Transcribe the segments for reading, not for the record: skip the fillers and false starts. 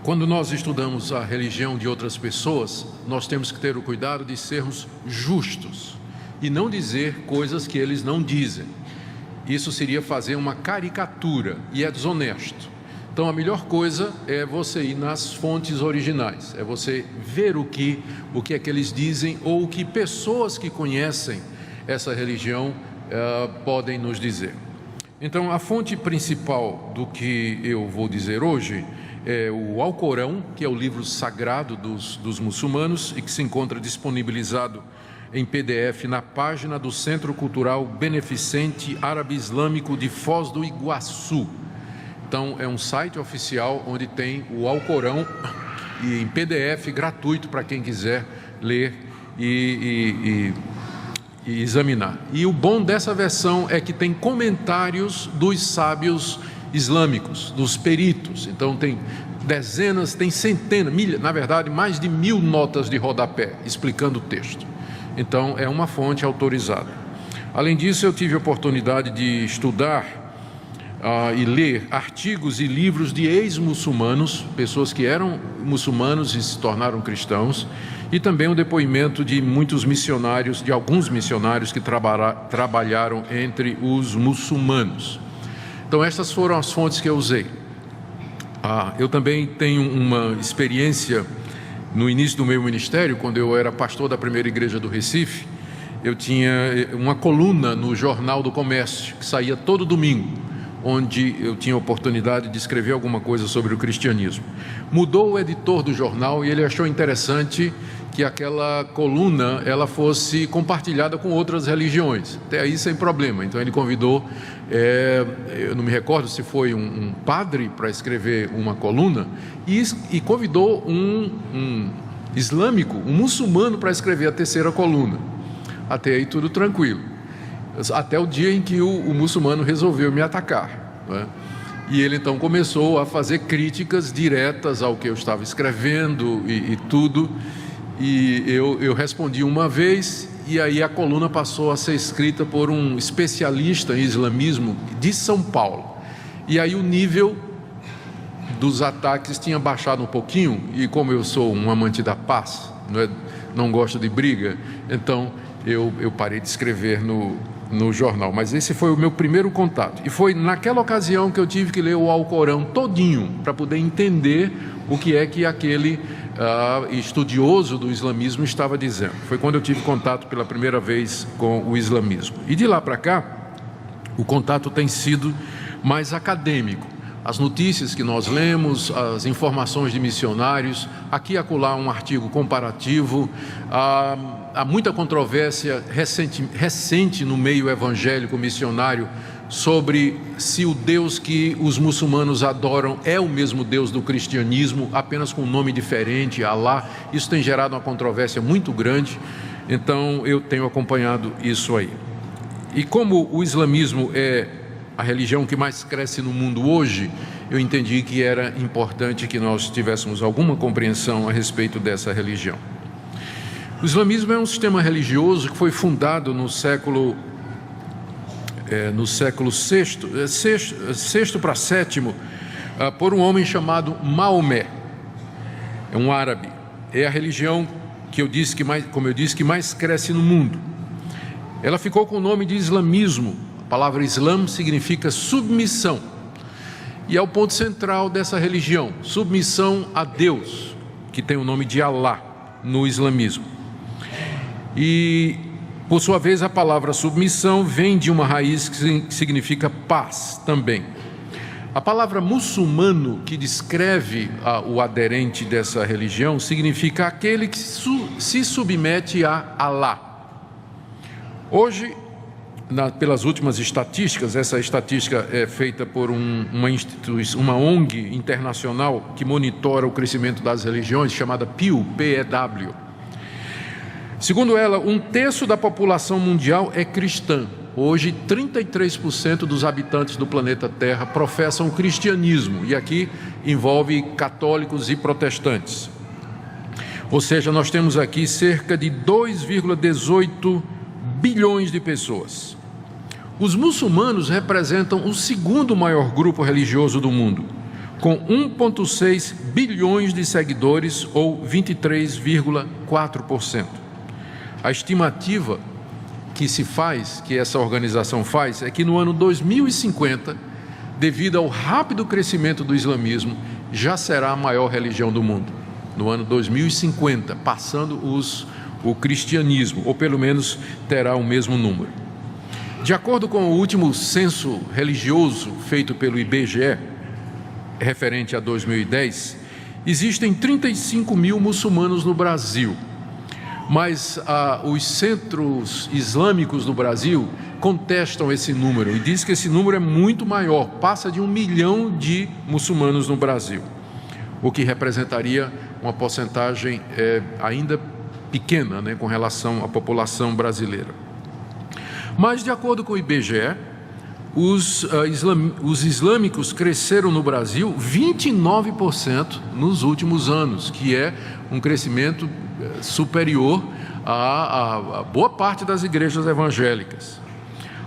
Quando nós estudamos a religião de outras pessoas, nós temos que ter o cuidado de sermos justos e não dizer coisas que eles não dizem. Isso seria fazer uma caricatura e é desonesto. Então a melhor coisa é você ir nas fontes originais, é você ver o que é que eles dizem ou o que pessoas que conhecem essa religião podem nos dizer. Então a fonte principal do que eu vou dizer hoje é o Alcorão, que é o livro sagrado dos muçulmanos e que se encontra disponibilizado em PDF na página do Centro Cultural Beneficente Árabe Islâmico de Foz do Iguaçu. Então é um site oficial onde tem o Alcorão e em PDF gratuito para quem quiser ler e examinar. E o bom dessa versão é que tem comentários dos sábios islâmicos, dos peritos. Então tem dezenas, tem centenas, na verdade mais de 1000 notas de rodapé explicando o texto. Então é uma fonte autorizada. Além disso, eu tive a oportunidade de estudar e ler artigos e livros de ex-muçulmanos, pessoas que eram muçulmanos e se tornaram cristãos, e também o depoimento de muitos missionários, de alguns missionários que trabalharam entre os muçulmanos. Então estas foram as fontes que eu usei. Eu também tenho uma experiência no início do meu ministério, quando eu era pastor da primeira igreja do Recife. Eu tinha uma coluna no Jornal do Comércio, que saía todo domingo, onde eu tinha a oportunidade de escrever alguma coisa sobre o cristianismo. Mudou o editor do jornal e ele achou interessante que aquela coluna ela fosse compartilhada com outras religiões, até aí sem problema. Então ele convidou, eu não me recordo se foi um padre para escrever uma coluna, e convidou um islâmico, um muçulmano para escrever a terceira coluna. Até aí tudo tranquilo, até o dia em que o muçulmano resolveu me atacar, né? E ele então começou a fazer críticas diretas ao que eu estava escrevendo e tudo. E eu respondi uma vez, e aí a coluna passou a ser escrita por um especialista em islamismo de São Paulo. E aí o nível dos ataques tinha baixado um pouquinho, e como eu sou um amante da paz, não gosto de briga, então eu parei de escrever no jornal. Mas esse foi o meu primeiro contato, e foi naquela ocasião que eu tive que ler o Alcorão todinho, para poder entender o que é que aquele estudioso do islamismo estava dizendo. Foi quando eu tive contato pela primeira vez com o islamismo. E de lá para cá, o contato tem sido mais acadêmico. As notícias que nós lemos, as informações de missionários, aqui e acolá um artigo comparativo. Há muita controvérsia recente no meio evangélico missionário sobre se o Deus que os muçulmanos adoram é o mesmo Deus do cristianismo, apenas com um nome diferente, Alá. Isso tem gerado uma controvérsia muito grande, então eu tenho acompanhado isso aí. E como o islamismo é a religião que mais cresce no mundo hoje, eu entendi que era importante que nós tivéssemos alguma compreensão a respeito dessa religião. O islamismo é um sistema religioso que foi fundado no século VI para VII, por um homem chamado Maomé. É um árabe. É a religião que como eu disse, que mais cresce no mundo. Ela ficou com o nome de islamismo. A palavra Islam significa submissão, e é o ponto central dessa religião, submissão a Deus, que tem o nome de Alá no islamismo. E, por sua vez, a palavra submissão vem de uma raiz que significa paz também. A palavra muçulmano, que descreve o aderente dessa religião, significa aquele que se submete a Alá. Hoje, pelas últimas estatísticas, essa estatística é feita por uma ONG internacional que monitora o crescimento das religiões, chamada Pew, P-E-W. Segundo ela, 1/3 da população mundial é cristã. Hoje, 33% dos habitantes do planeta Terra professam o cristianismo, e aqui envolve católicos e protestantes. Ou seja, nós temos aqui cerca de 2,18 bilhões de pessoas. Os muçulmanos representam o segundo maior grupo religioso do mundo. com 1,6 bilhões de seguidores, ou 23,4%. A estimativa que essa organização faz, é que no ano 2050, devido ao rápido crescimento do islamismo, já será a maior religião do mundo. No ano 2050, passando o cristianismo, ou pelo menos terá o mesmo número. De acordo com o último censo religioso feito pelo IBGE, referente a 2010, existem 35 mil muçulmanos no Brasil, mas os centros islâmicos no Brasil contestam esse número e diz que esse número é muito maior, passa de 1 milhão de muçulmanos no Brasil, o que representaria uma porcentagem ainda pequena, né, com relação à população brasileira. Mas, de acordo com o IBGE, os islâmicos cresceram no Brasil 29% nos últimos anos, que é um crescimento superior a boa parte das igrejas evangélicas.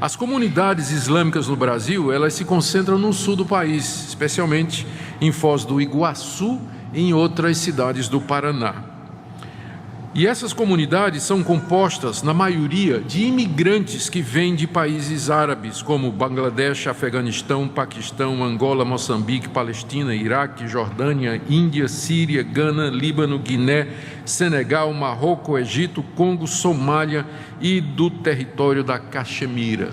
As comunidades islâmicas no Brasil, elas se concentram no sul do país, especialmente em Foz do Iguaçu e em outras cidades do Paraná. E essas comunidades são compostas, na maioria, de imigrantes que vêm de países árabes, como Bangladesh, Afeganistão, Paquistão, Angola, Moçambique, Palestina, Iraque, Jordânia, Índia, Síria, Gana, Líbano, Guiné, Senegal, Marrocos, Egito, Congo, Somália e do território da Caxemira.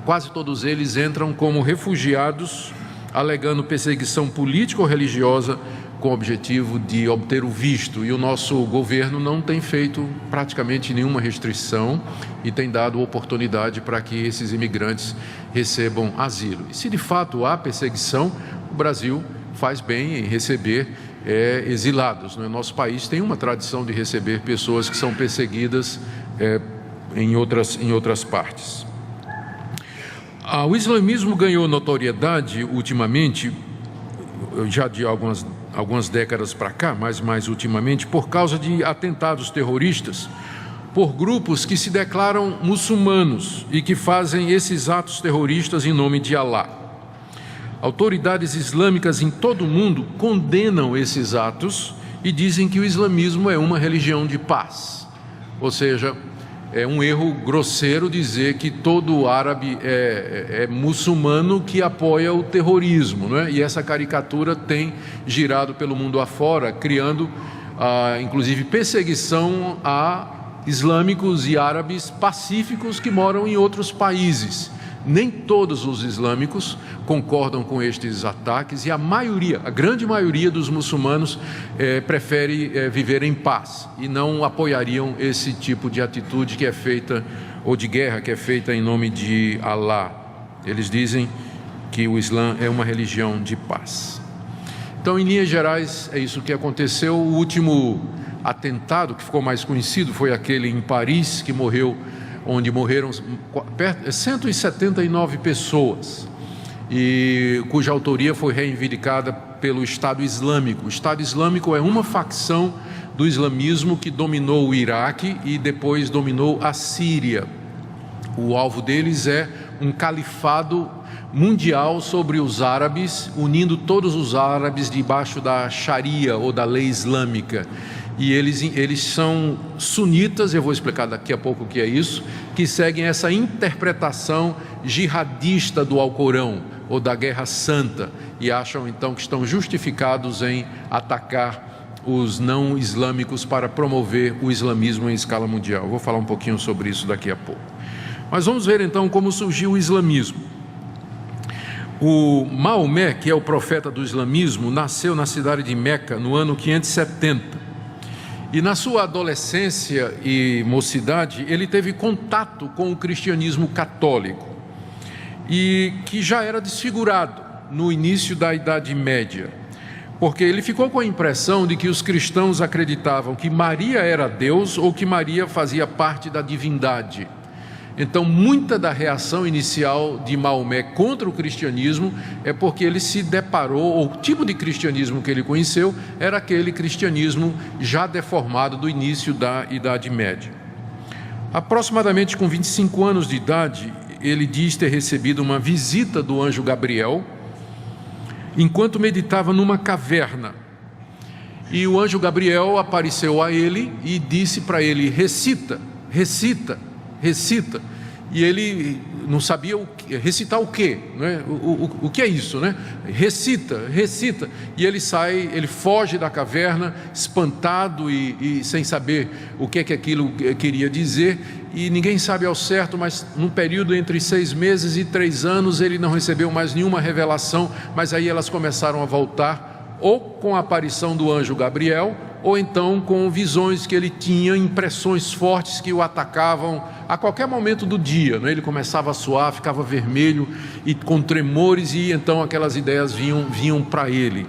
Quase todos eles entram como refugiados, alegando perseguição política ou religiosa, com o objetivo de obter o visto, e o nosso governo não tem feito praticamente nenhuma restrição e tem dado oportunidade para que esses imigrantes recebam asilo. E se de fato há perseguição, o Brasil faz bem em receber exilados, né? Nosso país tem uma tradição de receber pessoas que são perseguidas em outras partes. O islamismo ganhou notoriedade ultimamente, já de algumas décadas para cá, mas mais ultimamente, por causa de atentados terroristas por grupos que se declaram muçulmanos e que fazem esses atos terroristas em nome de Alá. Autoridades islâmicas em todo o mundo condenam esses atos e dizem que o islamismo é uma religião de paz. Ou seja, é um erro grosseiro dizer que todo árabe é muçulmano que apoia o terrorismo, não é? E essa caricatura tem girado pelo mundo afora, criando, inclusive, perseguição a islâmicos e árabes pacíficos que moram em outros países. Nem todos os islâmicos concordam com estes ataques e a grande maioria dos muçulmanos prefere viver em paz e não apoiariam esse tipo de atitude que é feita, ou de guerra que é feita em nome de Alá. Eles dizem que o Islã é uma religião de paz. Então, em linhas gerais, é isso que aconteceu. O último atentado que ficou mais conhecido foi aquele em Paris, onde morreram 179 pessoas, e cuja autoria foi reivindicada pelo Estado Islâmico. O Estado Islâmico é uma facção do islamismo que dominou o Iraque e depois dominou a Síria. O alvo deles é um califado mundial sobre os árabes, unindo todos os árabes debaixo da Sharia, ou da lei islâmica. E eles são sunitas, eu vou explicar daqui a pouco o que é isso, que seguem essa interpretação jihadista do Alcorão, ou da Guerra Santa, e acham então que estão justificados em atacar os não islâmicos para promover o islamismo em escala mundial. Eu vou falar um pouquinho sobre isso daqui a pouco. Mas vamos ver então como surgiu o islamismo. O Maomé, que é o profeta do islamismo, nasceu na cidade de Meca no ano 570. E na sua adolescência e mocidade, ele teve contato com o cristianismo católico, e que já era desfigurado no início da Idade Média, porque ele ficou com a impressão de que os cristãos acreditavam que Maria era Deus ou que Maria fazia parte da divindade. Então, muita da reação inicial de Maomé contra o cristianismo é porque ele se deparou, ou o tipo de cristianismo que ele conheceu era aquele cristianismo já deformado do início da Idade Média. Aproximadamente com 25 anos de idade, ele diz ter recebido uma visita do anjo Gabriel, enquanto meditava numa caverna. E o anjo Gabriel apareceu a ele e disse para ele: recita, recita, recita. E ele não sabia recitar o quê, né? O que é isso, né? Recita, recita. E ele sai, ele foge da caverna, espantado e sem saber o que é que aquilo queria dizer. E ninguém sabe ao certo, mas num período entre 6 meses e 3 anos ele não recebeu mais nenhuma revelação. Mas aí elas começaram a voltar, ou com a aparição do anjo Gabriel, ou então com visões que ele tinha, impressões fortes que o atacavam a qualquer momento do dia, né? Ele começava a suar, ficava vermelho e com tremores, e então aquelas ideias vinham para ele,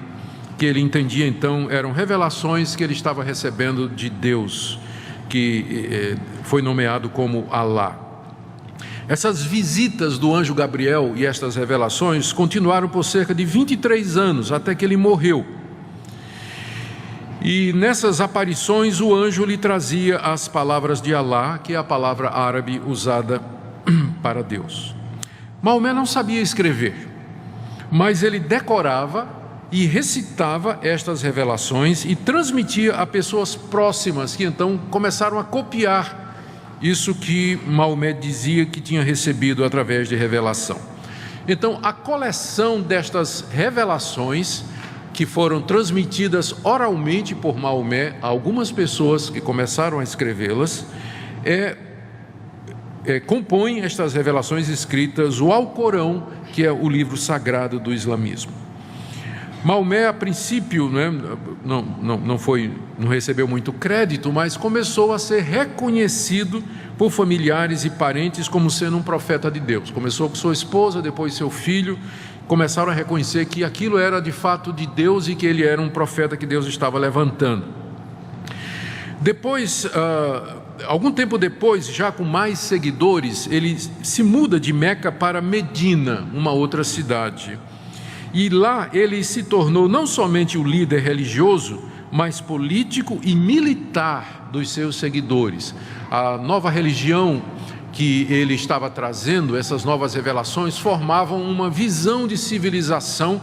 que ele entendia então eram revelações que ele estava recebendo de Deus, que foi nomeado como Alá. Essas visitas do anjo Gabriel e estas revelações continuaram por cerca de 23 anos, até que ele morreu. E nessas aparições o anjo lhe trazia as palavras de Alá, que é a palavra árabe usada para Deus. Maomé não sabia escrever, mas ele decorava e recitava estas revelações e transmitia a pessoas próximas, que então começaram a copiar isso que Maomé dizia que tinha recebido através de revelação. Então, a coleção destas revelações, que foram transmitidas oralmente por Maomé a algumas pessoas que começaram a escrevê-las, compõem estas revelações escritas o Alcorão, que é o livro sagrado do islamismo. Maomé, a princípio, né, não recebeu muito crédito, mas começou a ser reconhecido por familiares e parentes como sendo um profeta de Deus. Começou com sua esposa, depois seu filho, começaram a reconhecer que aquilo era de fato de Deus e que ele era um profeta que Deus estava levantando. Depois, algum tempo depois, já com mais seguidores, ele se muda de Meca para Medina, uma outra cidade. E lá ele se tornou não somente o líder religioso, mas político e militar dos seus seguidores. A nova religião que ele estava trazendo, essas novas revelações, formavam uma visão de civilização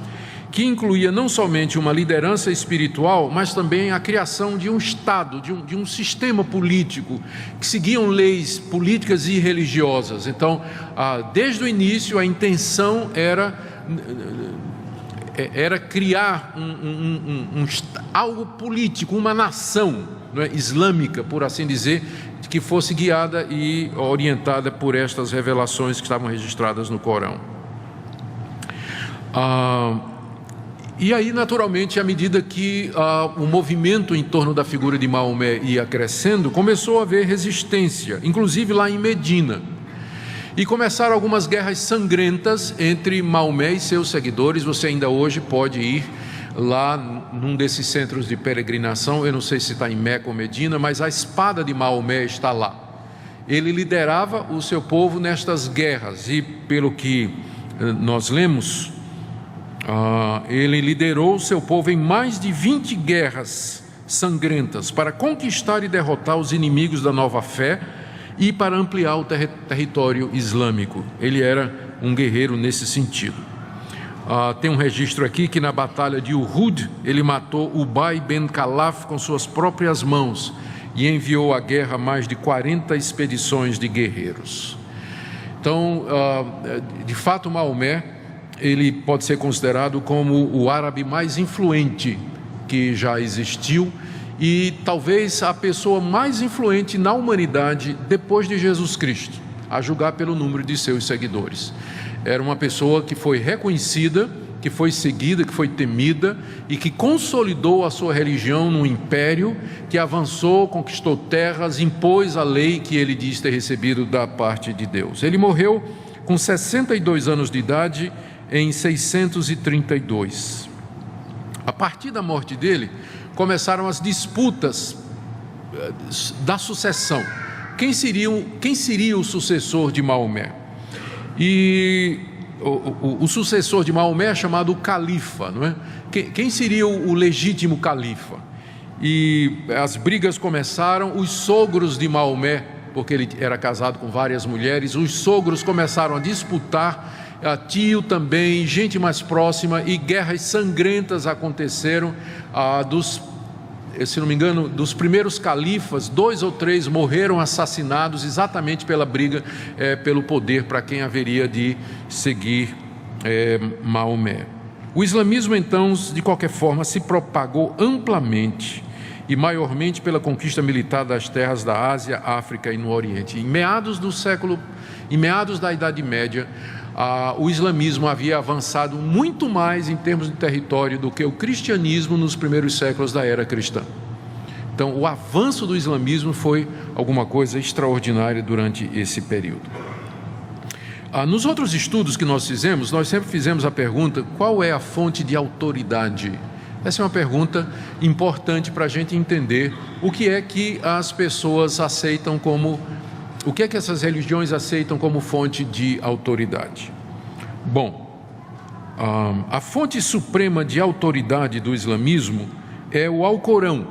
que incluía não somente uma liderança espiritual, mas também a criação de um Estado, de um sistema político, que seguiam leis políticas e religiosas. Então, desde o início, a intenção era criar algo político, uma nação, não é, islâmica, por assim dizer, que fosse guiada e orientada por estas revelações que estavam registradas no Corão. E aí, naturalmente, à medida que o movimento em torno da figura de Maomé ia crescendo, começou a haver resistência, inclusive lá em Medina. E começaram algumas guerras sangrentas entre Maomé e seus seguidores. Você ainda hoje pode ir lá num desses centros de peregrinação, eu não sei se está em Meca ou Medina, mas a espada de Maomé está lá. Ele liderava o seu povo nestas guerras e, pelo que nós lemos, ele liderou o seu povo em mais de 20 guerras sangrentas para conquistar e derrotar os inimigos da nova fé e para ampliar o território islâmico. Ele era um guerreiro nesse sentido. Tem um registro aqui que na batalha de Uhud ele matou Ubay ben Khalaf com suas próprias mãos e enviou à guerra mais de 40 expedições de guerreiros. Então, de fato, Maomé, ele pode ser considerado como o árabe mais influente que já existiu e talvez a pessoa mais influente na humanidade depois de Jesus Cristo, a julgar pelo número de seus seguidores. Era uma pessoa que foi reconhecida, que foi seguida, que foi temida e que consolidou a sua religião num império que avançou, conquistou terras, impôs a lei que ele diz ter recebido da parte de Deus. Ele morreu com 62 anos de idade em 632. A partir da morte dele, começaram as disputas da sucessão. Quem seria o sucessor de Maomé? E o sucessor de Maomé é chamado califa, não é? Quem seria o legítimo califa? E as brigas começaram, os sogros de Maomé, porque ele era casado com várias mulheres, os sogros começaram a disputar tio também, gente mais próxima, e guerras sangrentas aconteceram. Se não me engano, dos primeiros califas, 2 ou 3 morreram assassinados exatamente pela briga pelo poder, para quem haveria de seguir Maomé. O islamismo, então, de qualquer forma, se propagou amplamente e maiormente pela conquista militar das terras da Ásia, África e no Oriente. Em meados da Idade Média, o islamismo havia avançado muito mais em termos de território do que o cristianismo nos primeiros séculos da era cristã. Então, o avanço do islamismo foi alguma coisa extraordinária durante esse período. Nos outros estudos que nós fizemos, nós sempre fizemos a pergunta: qual é a fonte de autoridade? Essa é uma pergunta importante para a gente entender o que é que as pessoas aceitam como, o que é que essas religiões aceitam como fonte de autoridade. Bom, a fonte suprema de autoridade do islamismo é o Alcorão,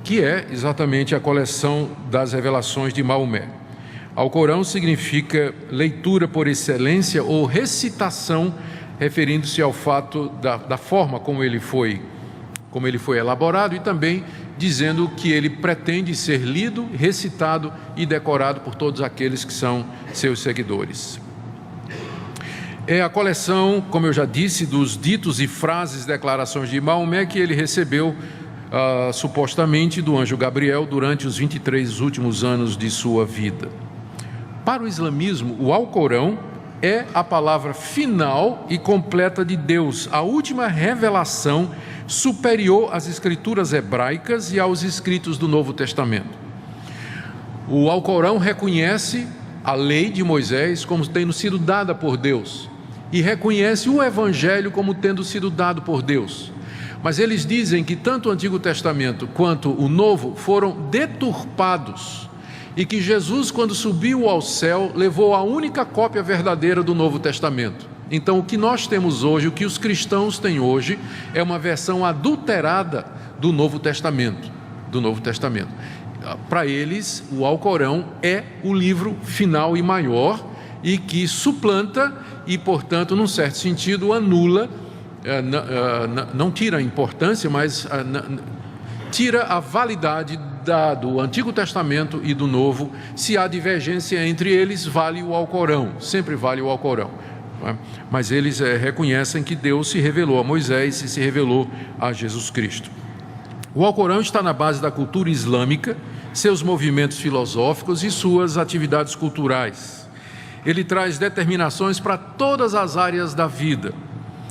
que é exatamente a coleção das revelações de Maomé. Alcorão significa leitura por excelência ou recitação, referindo-se ao fato da forma como ele foi elaborado, e também dizendo que ele pretende ser lido, recitado e decorado por todos aqueles que são seus seguidores. É a coleção, como eu já disse, dos ditos e frases, declarações de Maomé que ele recebeu supostamente do anjo Gabriel durante os 23 últimos anos de sua vida. Para o islamismo, o Alcorão é a palavra final e completa de Deus, a última revelação superior às escrituras hebraicas e aos escritos do Novo Testamento. O Alcorão reconhece a lei de Moisés como tendo sido dada por Deus e reconhece o Evangelho como tendo sido dado por Deus. Mas eles dizem que tanto o Antigo Testamento quanto o Novo foram deturpados e que Jesus, quando subiu ao céu, levou a única cópia verdadeira do Novo Testamento. Então, o que nós temos hoje, o que os cristãos têm hoje, é uma versão adulterada do Novo Testamento. Para eles, o Alcorão é o livro final e maior, e que suplanta e, portanto, num certo sentido, anula, não tira a importância, mas tira a validade do Antigo Testamento e do Novo. Se há divergência entre eles, vale o Alcorão, sempre vale o Alcorão. Mas eles reconhecem que Deus se revelou a Moisés e se revelou a Jesus Cristo. O Alcorão está na base da cultura islâmica, seus movimentos filosóficos e suas atividades culturais. Ele traz determinações para todas as áreas da vida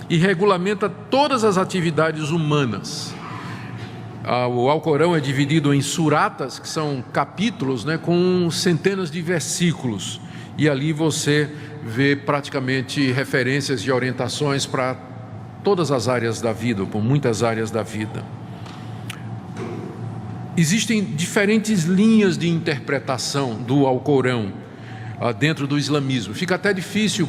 e regulamenta todas as atividades humanas. O Alcorão é dividido em suratas, que são capítulos, com centenas de versículos, e ali você vê praticamente referências e orientações para todas as áreas da vida, ou por muitas áreas da vida. Existem diferentes linhas de interpretação do Alcorão dentro do islamismo. Fica até difícil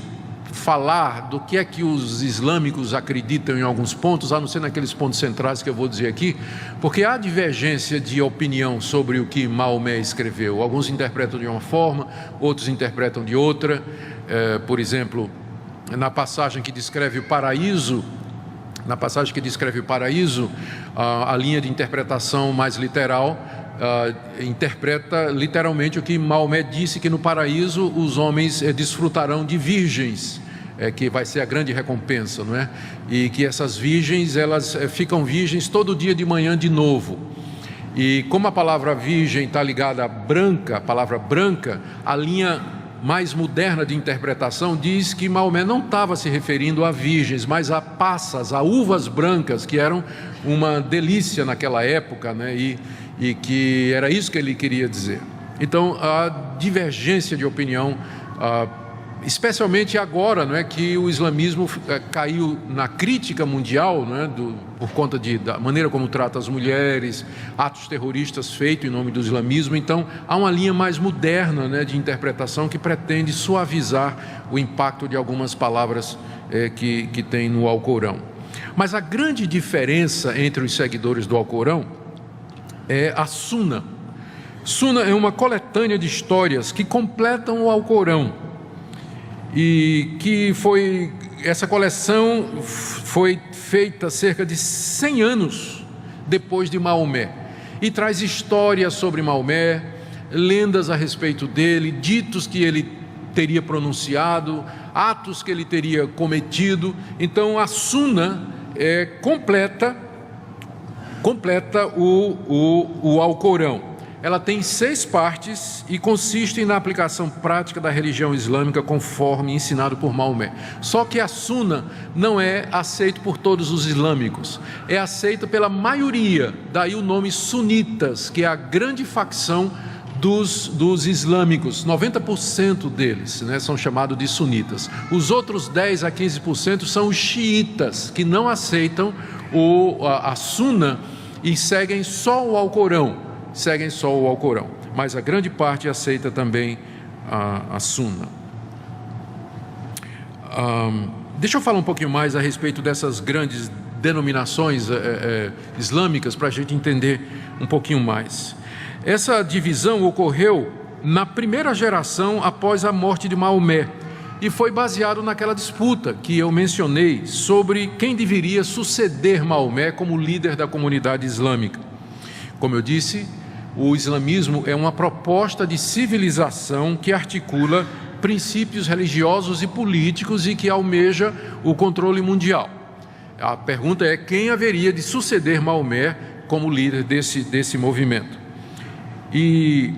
falar do que é que os islâmicos acreditam em alguns pontos, a não ser naqueles pontos centrais que eu vou dizer aqui, porque há divergência de opinião sobre o que Maomé escreveu. Alguns interpretam de uma forma, outros interpretam de outra. Por exemplo, na passagem que descreve o paraíso, a linha de interpretação mais literal interpreta literalmente o que Maomé disse, que no paraíso os homens desfrutarão de virgens, que vai ser a grande recompensa, não é? E que essas virgens, elas ficam virgens todo dia de manhã de novo. E como a palavra virgem está ligada à branca, a palavra branca, a linha mais moderna de interpretação diz que Maomé não estava se referindo a virgens, mas a passas, a uvas brancas, que eram uma delícia naquela época, né? E que era isso que ele queria dizer. Então, a divergência de opinião, especialmente agora, não é, que o islamismo caiu na crítica mundial, não é, por conta da maneira como trata as mulheres, atos terroristas feitos em nome do islamismo. Então, há uma linha mais moderna, né, de interpretação que pretende suavizar o impacto de algumas palavras que tem no Alcorão. Mas a grande diferença entre os seguidores do Alcorão é a Suna. Suna é uma coletânea de histórias que completam o Alcorão. e que essa coleção foi feita cerca de 100 anos depois de Maomé, e traz histórias sobre Maomé, lendas a respeito dele, ditos que ele teria pronunciado, atos que ele teria cometido. Então a Sunna completa o Alcorão. Ela tem 6 partes e consiste na aplicação prática da religião islâmica conforme ensinado por Maomé. Só que a Sunna não é aceita por todos os islâmicos, é aceita pela maioria, daí o nome sunitas, que é a grande facção dos islâmicos. 90% deles, são chamados de sunitas. Os outros 10 a 15% são os xiitas, que não aceitam a Sunna e seguem só o Alcorão. Mas a grande parte aceita também a Sunna. Deixa eu falar um pouquinho mais a respeito dessas grandes denominações islâmicas, para a gente entender um pouquinho mais. Essa divisão ocorreu na primeira geração após a morte de Maomé, e foi baseado naquela disputa que eu mencionei sobre quem deveria suceder Maomé como líder da comunidade islâmica. Como eu disse, o islamismo é uma proposta de civilização que articula princípios religiosos e políticos e que almeja o controle mundial. A pergunta é quem haveria de suceder Maomé como líder desse movimento. E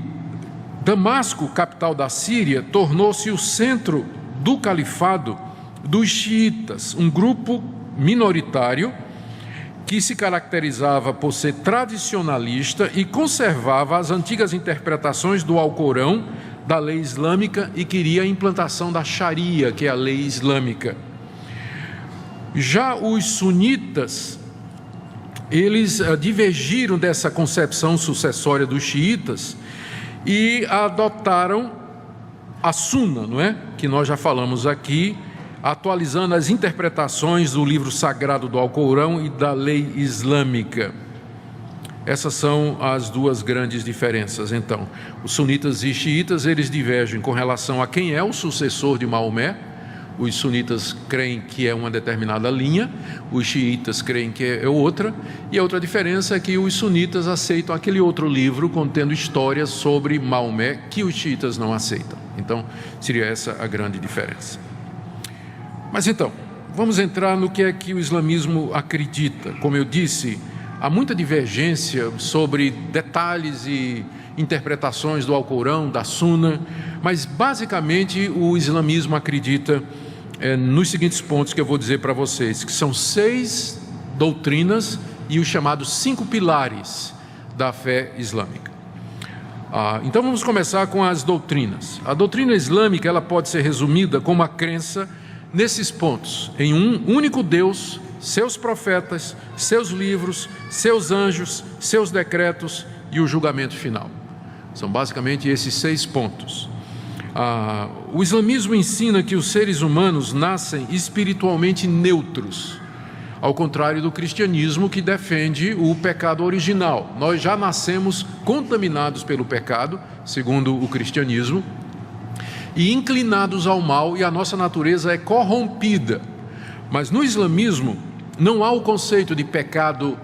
Damasco, capital da Síria, tornou-se o centro do califado dos xiitas, um grupo minoritário que se caracterizava por ser tradicionalista e conservava as antigas interpretações do Alcorão, da lei islâmica, e queria a implantação da Sharia, que é a lei islâmica. Já os sunitas, eles divergiram dessa concepção sucessória dos xiitas e adotaram a Sunna, que nós já falamos aqui, atualizando as interpretações do livro sagrado do Alcorão e da lei islâmica. Essas são as duas grandes diferenças. Então, os sunitas e xiitas, eles divergem com relação a quem é o sucessor de Maomé. Os sunitas creem que é uma determinada linha, os xiitas creem que é outra, e a outra diferença é que os sunitas aceitam aquele outro livro contendo histórias sobre Maomé que os xiitas não aceitam. Então, seria essa a grande diferença. Mas então, vamos entrar no que é que o islamismo acredita. Como eu disse, há muita divergência sobre detalhes e interpretações do Alcorão, da Sunna, mas basicamente o islamismo acredita nos seguintes pontos que eu vou dizer para vocês, que são 6 doutrinas e os chamados 5 pilares da fé islâmica. Então vamos começar com as doutrinas. A doutrina islâmica, ela pode ser resumida como a crença nesses pontos: em um único Deus, seus profetas, seus livros, seus anjos, seus decretos e o julgamento final. São basicamente esses 6 pontos. O islamismo ensina que os seres humanos nascem espiritualmente neutros, ao contrário do cristianismo, que defende o pecado original. Nós já nascemos contaminados pelo pecado, segundo o cristianismo, e inclinados ao mal, e a nossa natureza é corrompida. Mas no islamismo não há o conceito de pecado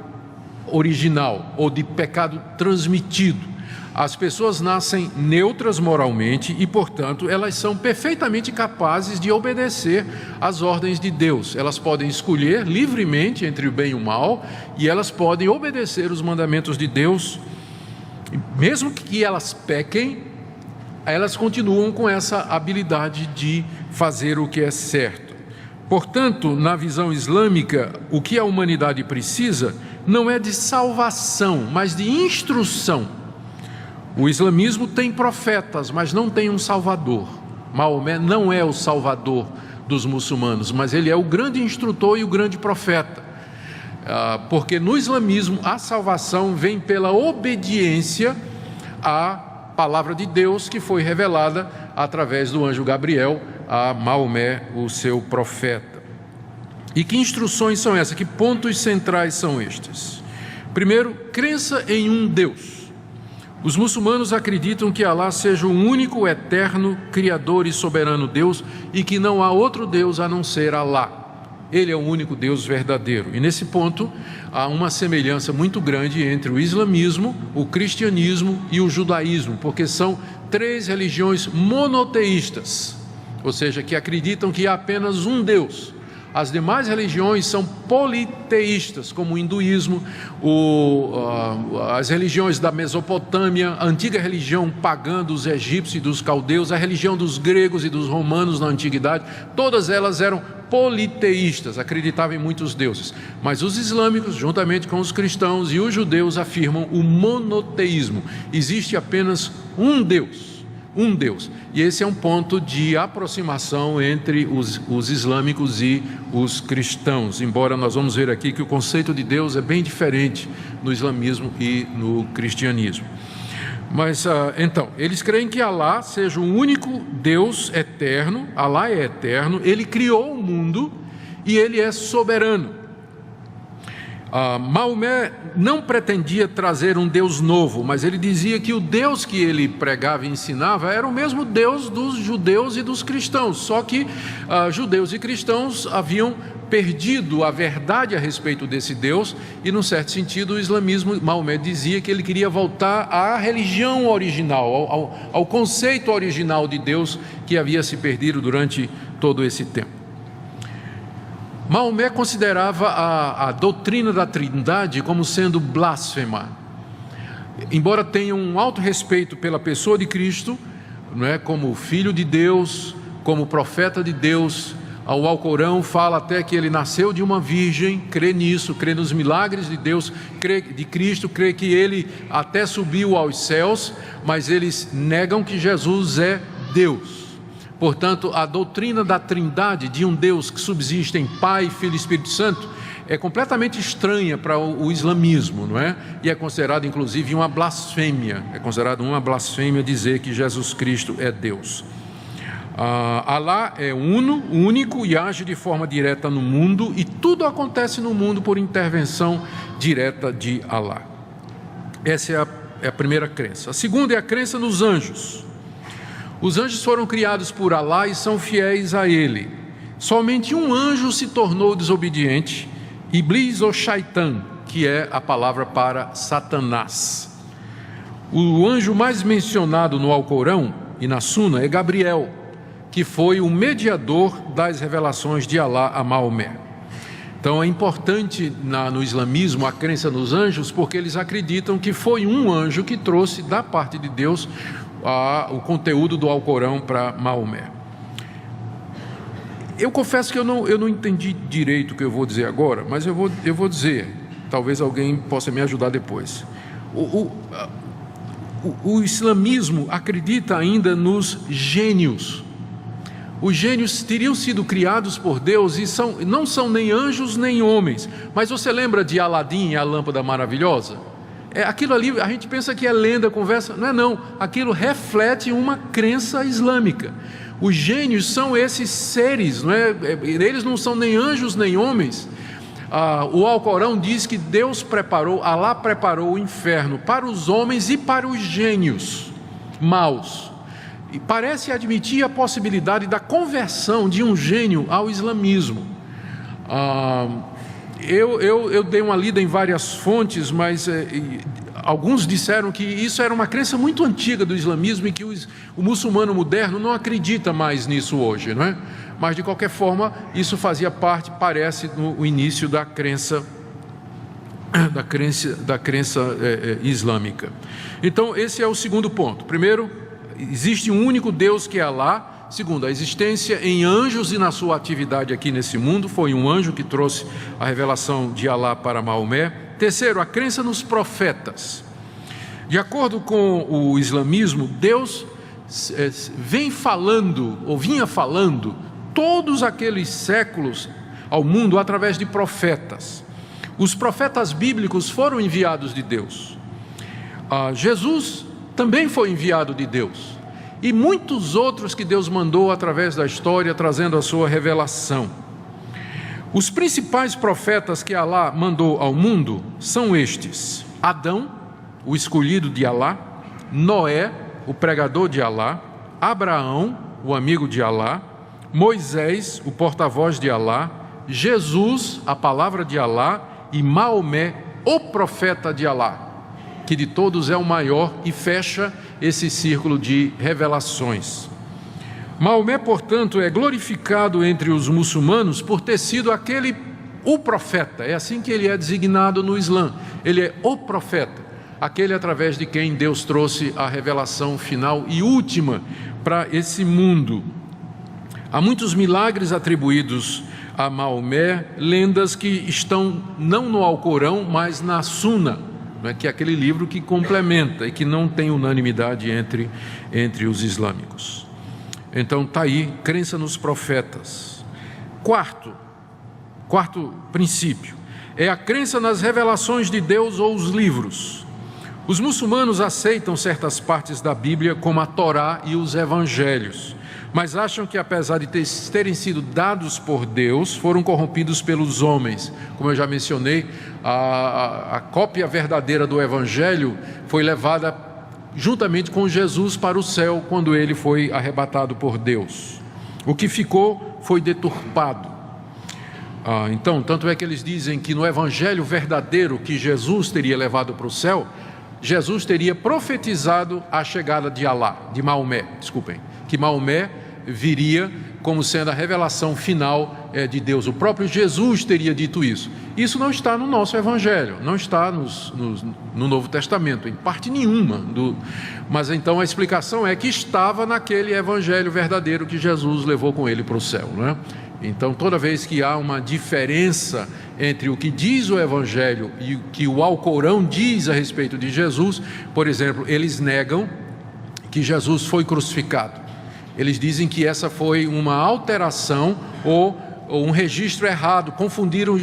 original ou de pecado transmitido. As pessoas nascem neutras moralmente e, portanto, elas são perfeitamente capazes de obedecer às ordens de Deus. Elas podem escolher livremente entre o bem e o mal, e elas podem obedecer os mandamentos de Deus. Mesmo que elas pequem, elas continuam com essa habilidade de fazer o que é certo. Portanto, na visão islâmica, o que a humanidade precisa não é de salvação, mas de instrução. O islamismo tem profetas, mas não tem um salvador. Maomé não é o salvador dos muçulmanos, mas ele é o grande instrutor e o grande profeta. Porque no islamismo a salvação vem pela obediência à palavra de Deus que foi revelada através do anjo Gabriel a Maomé, o seu profeta. E que instruções são essas? Que pontos centrais são estes? Primeiro, crença em um Deus. Os muçulmanos acreditam que Alá seja o único, eterno, criador e soberano Deus e que não há outro Deus a não ser Alá. Ele é o único Deus verdadeiro. E nesse ponto, há uma semelhança muito grande entre o islamismo, o cristianismo e o judaísmo, porque são três religiões monoteístas, ou seja, que acreditam que há apenas um Deus. As demais religiões são politeístas, como o hinduísmo, as religiões da Mesopotâmia, a antiga religião pagã dos egípcios e dos caldeus, a religião dos gregos e dos romanos na antiguidade, todas elas eram politeístas, acreditavam em muitos deuses. Mas os islâmicos, juntamente com os cristãos e os judeus, afirmam o monoteísmo. Existe apenas um Deus. Um Deus, e esse é um ponto de aproximação entre os islâmicos e os cristãos, embora nós vamos ver aqui que o conceito de Deus é bem diferente no islamismo e no cristianismo. Mas, então, eles creem que Alá seja o único Deus eterno, Alá é eterno, Ele criou o mundo e Ele é soberano. Maomé não pretendia trazer um Deus novo, mas ele dizia que o Deus que ele pregava e ensinava era o mesmo Deus dos judeus e dos cristãos, só que judeus e cristãos haviam perdido a verdade a respeito desse Deus e, num certo sentido, o islamismo, Maomé dizia que ele queria voltar à religião original, ao conceito original de Deus que havia se perdido durante todo esse tempo. Maomé considerava a doutrina da Trindade como sendo blasfema. Embora tenha um alto respeito pela pessoa de Cristo, não é, como filho de Deus, como profeta de Deus, o Alcorão fala até que ele nasceu de uma virgem, crê nisso, crê nos milagres de Deus, crê de Cristo, crê que ele até subiu aos céus, mas eles negam que Jesus é Deus. Portanto, a doutrina da Trindade, de um Deus que subsiste em Pai, Filho e Espírito Santo, é completamente estranha para o islamismo, não é? E é considerado, inclusive, uma blasfêmia. É considerado uma blasfêmia dizer que Jesus Cristo é Deus. Alá é único e age de forma direta no mundo, e tudo acontece no mundo por intervenção direta de Alá. Essa é a primeira crença. A segunda é a crença nos anjos. Os anjos foram criados por Alá e são fiéis a Ele. Somente um anjo se tornou desobediente, Iblis ou Shaitan, que é a palavra para Satanás. O anjo mais mencionado no Alcorão e na Suna é Gabriel, que foi o mediador das revelações de Alá a Maomé. Então é importante no islamismo a crença nos anjos, porque eles acreditam que foi um anjo que trouxe da parte de Deus o conteúdo do Alcorão para Maomé. Eu confesso que eu não entendi direito o que eu vou dizer agora, mas eu vou dizer, talvez alguém possa me ajudar depois. O islamismo acredita ainda nos gênios. Os gênios teriam sido criados por Deus e não são nem anjos nem homens. Mas você lembra de Aladim e a lâmpada maravilhosa? Aquilo ali a gente pensa que é lenda, conversa, não, aquilo reflete uma crença islâmica. Os gênios são esses seres, não é? Eles não são nem anjos nem homens. O Alcorão diz que Alá preparou o inferno para os homens e para os gênios maus. E parece admitir a possibilidade da conversão de um gênio ao islamismo. Eu dei uma lida em várias fontes, mas alguns disseram que isso era uma crença muito antiga do islamismo e que o muçulmano moderno não acredita mais nisso hoje, não é? Mas de qualquer forma, isso fazia parte, parece, no início da crença islâmica. Então, esse é o segundo ponto. Primeiro, existe um único Deus que é Alá. Segundo, a existência em anjos e na sua atividade aqui nesse mundo, foi um anjo que trouxe a revelação de Alá para Maomé. Terceiro, a crença nos profetas. De acordo com o islamismo, Deus vinha falando todos aqueles séculos ao mundo através de profetas. Os profetas bíblicos foram enviados de Deus. Jesus também foi enviado de Deus. E muitos outros que Deus mandou através da história, trazendo a sua revelação. Os principais profetas que Alá mandou ao mundo são estes: Adão, o escolhido de Alá, Noé, o pregador de Alá, Abraão, o amigo de Alá, Moisés, o porta-voz de Alá, Jesus, a palavra de Alá, e Maomé, o profeta de Alá, que de todos é o maior, e fecha esse círculo de revelações. Maomé, portanto, é glorificado entre os muçulmanos por ter sido o profeta, é assim que ele é designado no Islã, ele é o profeta, aquele através de quem Deus trouxe a revelação final e última para esse mundo. Há muitos milagres atribuídos a Maomé, lendas que estão não no Alcorão, mas na Sunna, né, que é aquele livro que complementa e que não tem unanimidade entre os islâmicos. Então está aí, crença nos profetas. Quarto princípio, é a crença nas revelações de Deus ou os livros. Os muçulmanos aceitam certas partes da Bíblia, como a Torá e os Evangelhos, mas acham que, apesar de terem sido dados por Deus, foram corrompidos pelos homens. Como eu já mencionei, a cópia verdadeira do Evangelho foi levada juntamente com Jesus para o céu, quando ele foi arrebatado por Deus. O que ficou foi deturpado. Então, tanto é que eles dizem que no Evangelho verdadeiro que Jesus teria levado para o céu, Jesus teria profetizado a chegada de Maomé, que Maomé viria como sendo a revelação final de Deus. O próprio Jesus teria dito isso. Isso não está no nosso Evangelho, não está no Novo Testamento, em parte nenhuma. Mas então a explicação é que estava naquele Evangelho verdadeiro que Jesus levou com ele para o céu, não é? Então, toda vez que há uma diferença entre o que diz o Evangelho e o que o Alcorão diz a respeito de Jesus, por exemplo, eles negam que Jesus foi crucificado. Eles dizem que essa foi uma alteração ou um registro errado, confundiram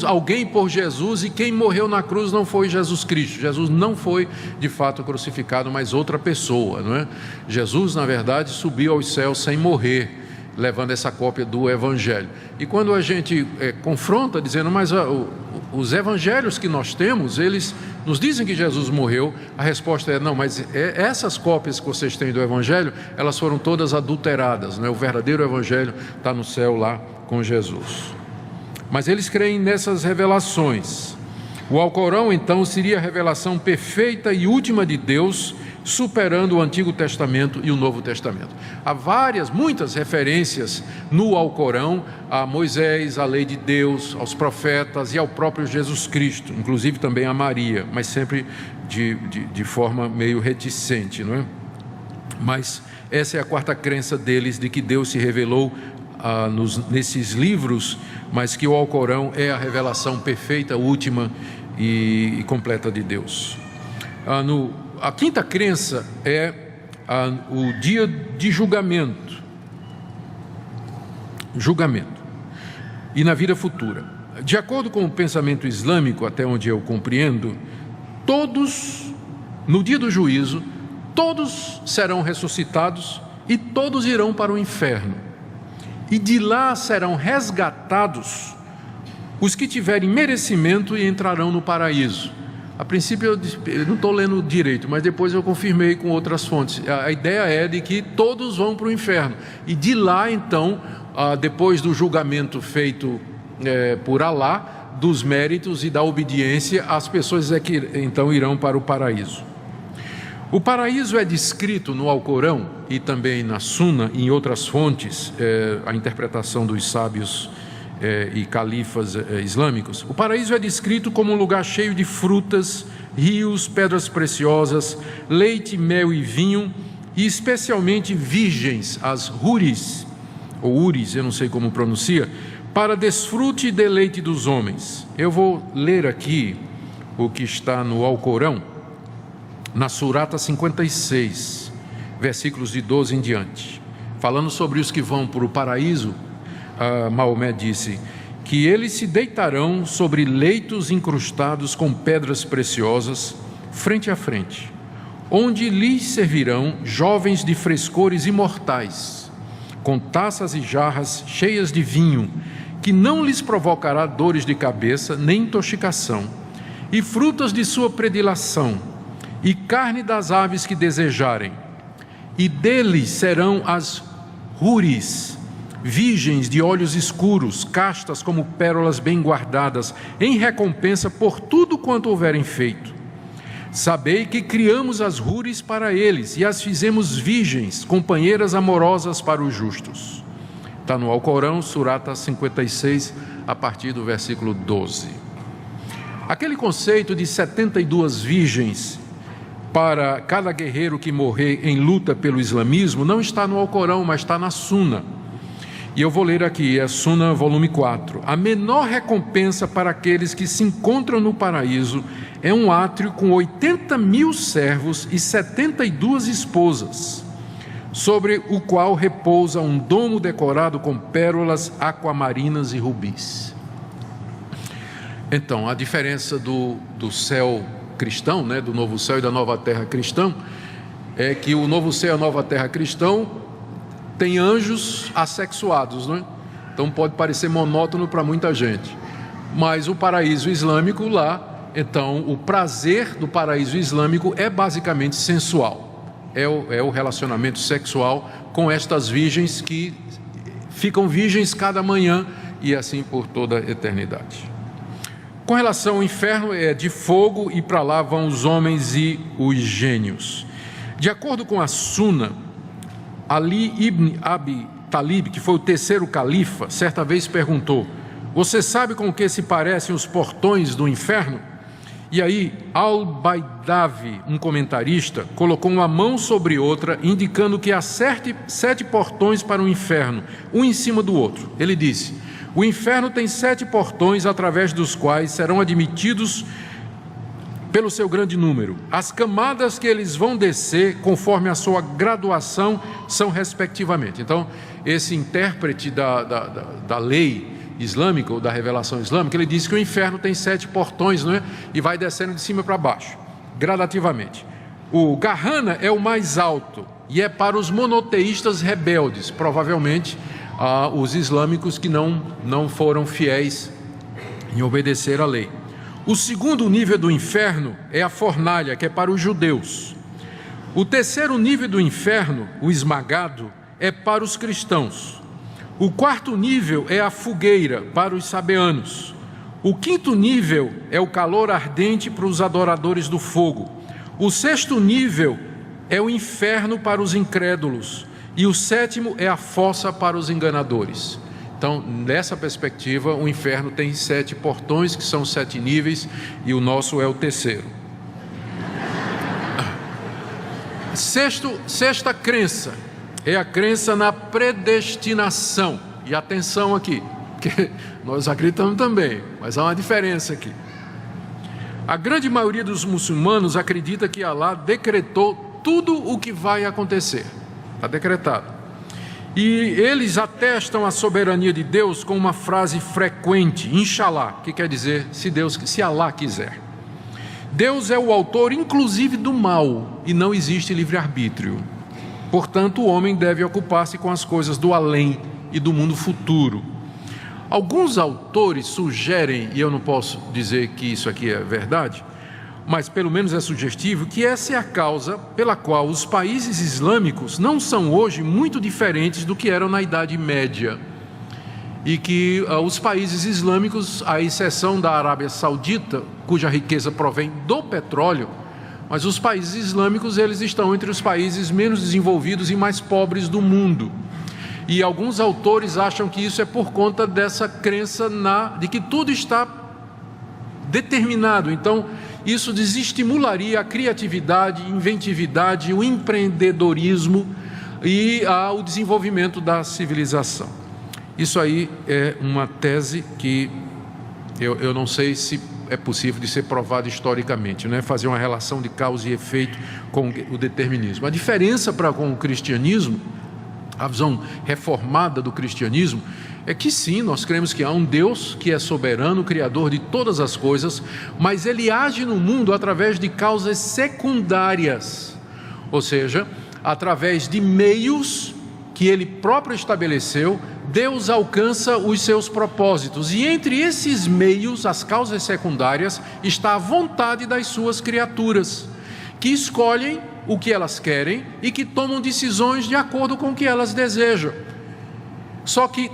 alguém por Jesus, e quem morreu na cruz não foi Jesus Cristo. Jesus não foi de fato crucificado, mas outra pessoa, não é? Jesus, na verdade, subiu aos céus sem morrer, levando essa cópia do Evangelho. E quando a gente confronta, dizendo, mas os Evangelhos que nós temos, eles nos dizem que Jesus morreu, a resposta é, não, mas essas cópias que vocês têm do Evangelho, elas foram todas adulteradas, né? O verdadeiro Evangelho está no céu lá com Jesus. Mas eles creem nessas revelações. O Alcorão, então, seria a revelação perfeita e última de Deus, superando o Antigo Testamento e o Novo Testamento. Há muitas referências no Alcorão a Moisés, à lei de Deus, aos profetas e ao próprio Jesus Cristo, inclusive também a Maria, mas sempre de forma meio reticente, não é? Mas essa é a quarta crença deles, de que Deus se revelou nesses livros, mas que o Alcorão é a revelação perfeita, última e completa de Deus. A quinta crença é o dia de julgamento. E na vida futura. De acordo com o pensamento islâmico, até onde eu compreendo, no dia do juízo, todos serão ressuscitados e todos irão para o inferno. E de lá serão resgatados os que tiverem merecimento e entrarão no paraíso. A princípio eu não estou lendo direito, mas depois eu confirmei com outras fontes. A ideia é de que todos vão para o inferno. E de lá, então, depois do julgamento feito por Alá, dos méritos e da obediência, as pessoas é que então irão para o paraíso. O paraíso é descrito no Alcorão e também na Sunna, em outras fontes, a interpretação dos sábios e califas islâmicos. O paraíso é descrito como um lugar cheio de frutas, rios, pedras preciosas, leite, mel e vinho, e especialmente virgens, as huris, ou uris, eu não sei como pronuncia, para desfrute e deleite dos homens. Eu vou ler aqui o que está no Alcorão, na Surata 56, versículos de 12 em diante. Falando sobre os que vão para o paraíso, Maomé disse que eles se deitarão sobre leitos incrustados com pedras preciosas, frente a frente, onde lhes servirão jovens de frescores imortais, com taças e jarras cheias de vinho, que não lhes provocará dores de cabeça nem intoxicação, e frutas de sua predileção, e carne das aves que desejarem, e deles serão as húris, virgens de olhos escuros, castas como pérolas bem guardadas, em recompensa por tudo quanto houverem feito. Sabei que criamos as húris para eles e as fizemos virgens, companheiras amorosas para os justos. Está no Alcorão, Surata 56, a partir do versículo 12. Aquele conceito de 72 virgens para cada guerreiro que morrer em luta pelo islamismo não está no Alcorão, mas está na Suna. E eu vou ler aqui, é Suna, volume 4. A menor recompensa para aqueles que se encontram no paraíso é um átrio com 80.000 servos e 72 esposas, sobre o qual repousa um domo decorado com pérolas aquamarinas e rubis. Então, a diferença do céu cristão, né, do novo céu e da nova terra cristão, é que o novo céu e a nova terra cristão tem anjos assexuados, né? Então pode parecer monótono para muita gente, mas o paraíso islâmico lá, então o prazer do paraíso islâmico é basicamente sensual, é o relacionamento sexual com estas virgens que ficam virgens cada manhã e assim por toda a eternidade. Com relação ao inferno, é de fogo e para lá vão os homens e os gênios. De acordo com a Suna, Ali ibn Abi Talib, que foi o terceiro califa, certa vez perguntou: você sabe com o que se parecem os portões do inferno? E aí Al-Baidavi, um comentarista, colocou uma mão sobre outra, indicando que há 7 portões para o inferno, um em cima do outro. Ele disse: o inferno tem 7 portões através dos quais serão admitidos pelo seu grande número. As camadas que eles vão descer, conforme a sua graduação, são respectivamente. Então, esse intérprete da lei islâmica, ou da revelação islâmica, ele diz que o inferno tem 7 portões, não é? E vai descendo de cima para baixo, gradativamente. O Garrana é o mais alto, e é para os monoteístas rebeldes, provavelmente os islâmicos que não foram fiéis em obedecer à lei. O segundo nível do inferno é a fornalha, que é para os judeus. O terceiro nível do inferno, o esmagado, é para os cristãos. O quarto nível é a fogueira, para os sabeanos. O quinto nível é o calor ardente para os adoradores do fogo. O sexto nível é o inferno para os incrédulos. E o sétimo é a fossa para os enganadores. Então, nessa perspectiva, o inferno tem 7 portões, que são 7 níveis, e o nosso é o terceiro. Sexta crença é a crença na predestinação. E atenção aqui, porque nós acreditamos também, mas há uma diferença aqui. A grande maioria dos muçulmanos acredita que Alá decretou tudo o que vai acontecer. Está decretado. E eles atestam a soberania de Deus com uma frase frequente, Inshallah, que quer dizer se Alá quiser. Deus é o autor inclusive do mal e não existe livre-arbítrio. Portanto, o homem deve ocupar-se com as coisas do além e do mundo futuro. Alguns autores sugerem, e eu não posso dizer que isso aqui é verdade, mas pelo menos é sugestivo, que essa é a causa pela qual os países islâmicos não são hoje muito diferentes do que eram na Idade Média. E que os países islâmicos, à exceção da Arábia Saudita, cuja riqueza provém do petróleo, mas os países islâmicos, eles estão entre os países menos desenvolvidos e mais pobres do mundo. E alguns autores acham que isso é por conta dessa crença de que tudo está determinado. Então, isso desestimularia a criatividade, inventividade, o empreendedorismo e o desenvolvimento da civilização. Isso aí é uma tese que eu não sei se é possível de ser provada historicamente, né? Fazer uma relação de causa e efeito com o determinismo. A diferença com o cristianismo, a visão reformada do cristianismo, é que sim, nós cremos que há um Deus que é soberano, criador de todas as coisas, mas Ele age no mundo através de causas secundárias, ou seja, através de meios que Ele próprio estabeleceu. Deus alcança os seus propósitos, e entre esses meios, as causas secundárias, está a vontade das suas criaturas, que escolhem o que elas querem e que tomam decisões de acordo com o que elas desejam. Só que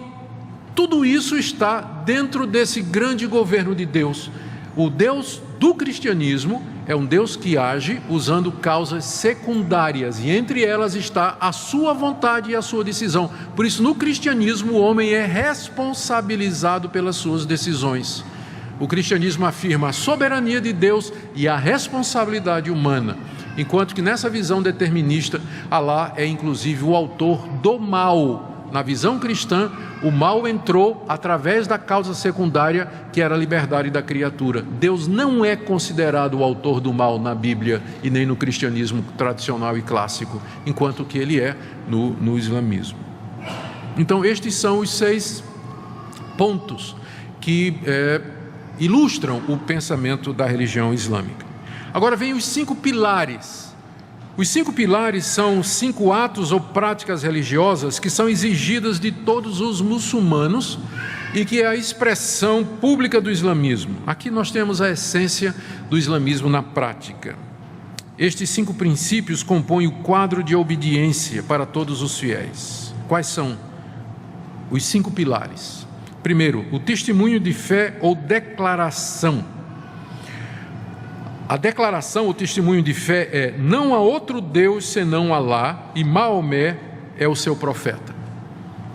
tudo isso está dentro desse grande governo de Deus. O Deus do cristianismo é um Deus que age usando causas secundárias, e entre elas está a sua vontade e a sua decisão. Por isso, no cristianismo, o homem é responsabilizado pelas suas decisões. O cristianismo afirma a soberania de Deus e a responsabilidade humana, enquanto que nessa visão determinista, Alá é inclusive o autor do mal. Na visão cristã, o mal entrou através da causa secundária, que era a liberdade da criatura. Deus não é considerado o autor do mal na Bíblia e nem no cristianismo tradicional e clássico, enquanto que ele é no islamismo. Então, estes são os 6 pontos que ilustram o pensamento da religião islâmica. Agora vem os 5 pilares. Os 5 pilares são 5 atos ou práticas religiosas que são exigidas de todos os muçulmanos e que é a expressão pública do islamismo. Aqui nós temos a essência do islamismo na prática. Estes 5 princípios compõem o quadro de obediência para todos os fiéis. Quais são os 5 pilares? Primeiro, o testemunho de fé ou declaração. A declaração, o testemunho de fé é: não há outro Deus senão Alá e Maomé é o seu profeta.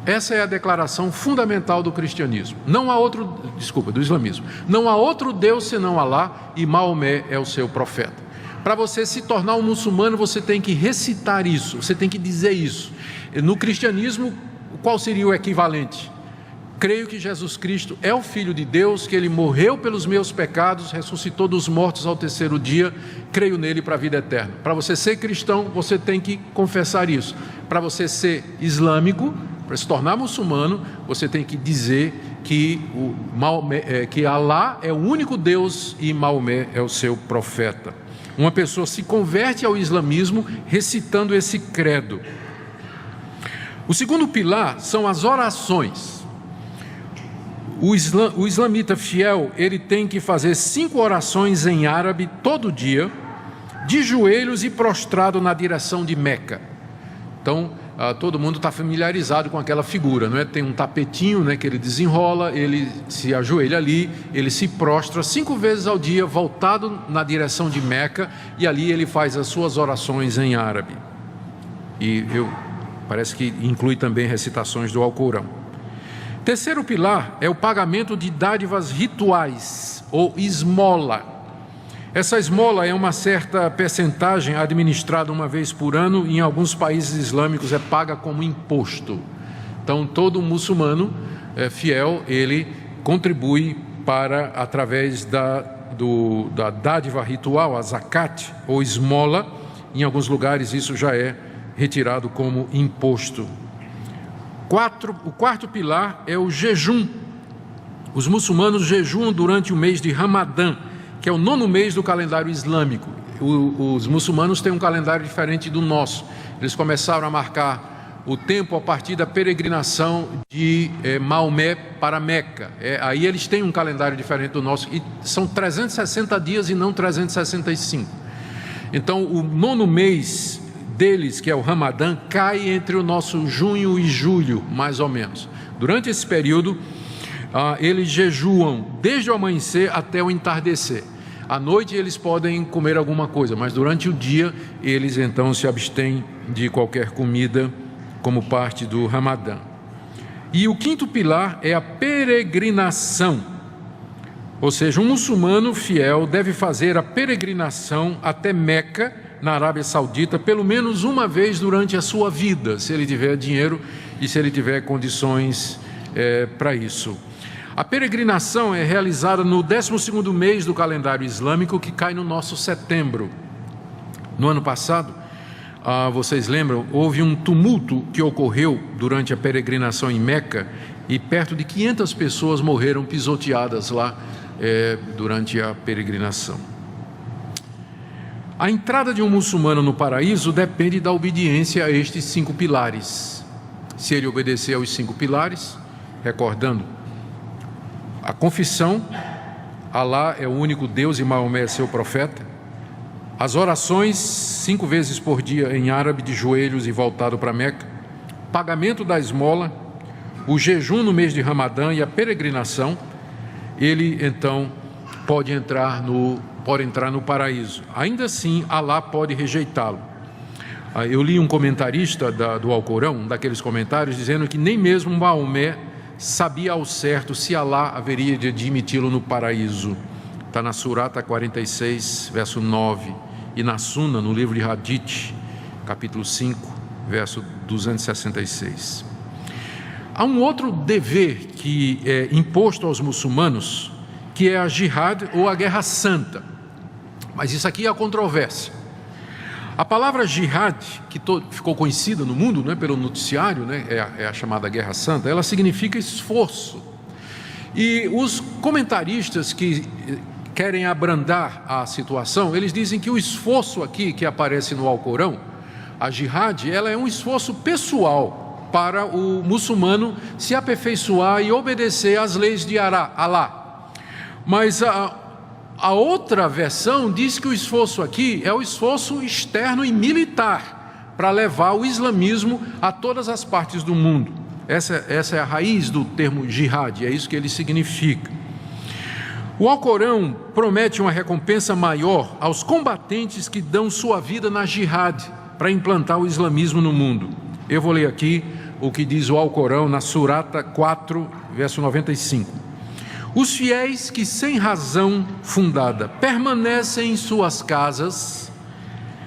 Essa é a declaração fundamental do cristianismo. Do islamismo. Não há outro Deus senão Alá e Maomé é o seu profeta. Para você se tornar um muçulmano, você tem que recitar isso, você tem que dizer isso. No cristianismo, qual seria o equivalente? Creio que Jesus Cristo é o Filho de Deus, que Ele morreu pelos meus pecados, ressuscitou dos mortos ao 3º dia, creio nele para a vida eterna. Para você ser cristão, você tem que confessar isso. Para você ser islâmico, para se tornar muçulmano, você tem que dizer que Alá é o único Deus e Maomé é o seu profeta. Uma pessoa se converte ao islamismo recitando esse credo. O segundo pilar são as orações. O islamita fiel, ele tem que fazer 5 orações em árabe todo dia, de joelhos e prostrado na direção de Meca. Então, todo mundo está familiarizado com aquela figura, não é? Tem um tapetinho, né, que ele desenrola, ele se ajoelha ali, ele se prostra 5 vezes ao dia, voltado na direção de Meca, e ali ele faz as suas orações em árabe. Parece que inclui também recitações do Alcorão. Terceiro pilar é o pagamento de dádivas rituais, ou esmola. Essa esmola é uma certa percentagem administrada uma vez por ano, e em alguns países islâmicos é paga como imposto. Então, todo muçulmano fiel, ele contribui através da dádiva ritual, a zakat, ou esmola. Em alguns lugares isso já é retirado como imposto. O quarto pilar é o jejum. Os muçulmanos jejuam durante o mês de Ramadã, que é o 9º mês do calendário islâmico. Os muçulmanos têm um calendário diferente do nosso. Eles começaram a marcar o tempo a partir da peregrinação de Maomé para Meca. Aí eles têm um calendário diferente do nosso, e são 360 dias e não 365. Então, o 9º mês deles, que é o Ramadã, cai entre o nosso junho e julho, mais ou menos. Durante esse período, eles jejuam desde o amanhecer até o entardecer. À noite eles podem comer alguma coisa, mas durante o dia eles então se abstêm de qualquer comida como parte do Ramadã. E o 5º pilar é a peregrinação. Ou seja, um muçulmano fiel deve fazer a peregrinação até Meca, na Arábia Saudita, pelo menos uma vez durante a sua vida, se ele tiver dinheiro e se ele tiver condições para isso. A peregrinação é realizada no 12º mês do calendário islâmico, que cai no nosso setembro. No ano passado, vocês lembram, houve um tumulto que ocorreu durante a peregrinação em Meca, e perto de 500 pessoas morreram pisoteadas lá durante a peregrinação. A entrada de um muçulmano no paraíso depende da obediência a estes 5 pilares. Se ele obedecer aos 5 pilares, recordando a confissão, Alá é o único Deus e Maomé é seu profeta, as orações 5 vezes por dia em árabe, de joelhos e voltado para Meca, pagamento da esmola, o jejum no mês de Ramadã e a peregrinação, ele então pode entrar no paraíso. Ainda assim, Alá pode rejeitá-lo. Eu li um comentarista do Alcorão, um daqueles comentários, dizendo que nem mesmo Maomé sabia ao certo se Alá haveria de admiti-lo no paraíso. Está na Surata 46, verso 9, e na Suna, no livro de Hadith, capítulo 5, verso 266. Há um outro dever que é imposto aos muçulmanos, que é a jihad ou a guerra santa. Mas isso aqui é a controvérsia. A palavra jihad, que ficou conhecida no mundo, né, pelo noticiário, né, é a chamada guerra santa, ela significa esforço. E os comentaristas que querem abrandar a situação, eles dizem que o esforço aqui que aparece no Alcorão, a jihad, ela é um esforço pessoal para o muçulmano se aperfeiçoar e obedecer às leis de Alá. Mas a outra versão diz que o esforço aqui é o esforço externo e militar para levar o islamismo a todas as partes do mundo. Essa é a raiz do termo jihad, é isso que ele significa. O Alcorão promete uma recompensa maior aos combatentes que dão sua vida na jihad para implantar o islamismo no mundo. Eu vou ler aqui o que diz o Alcorão na Surata 4, verso 95. Os fiéis que sem razão fundada permanecem em suas casas,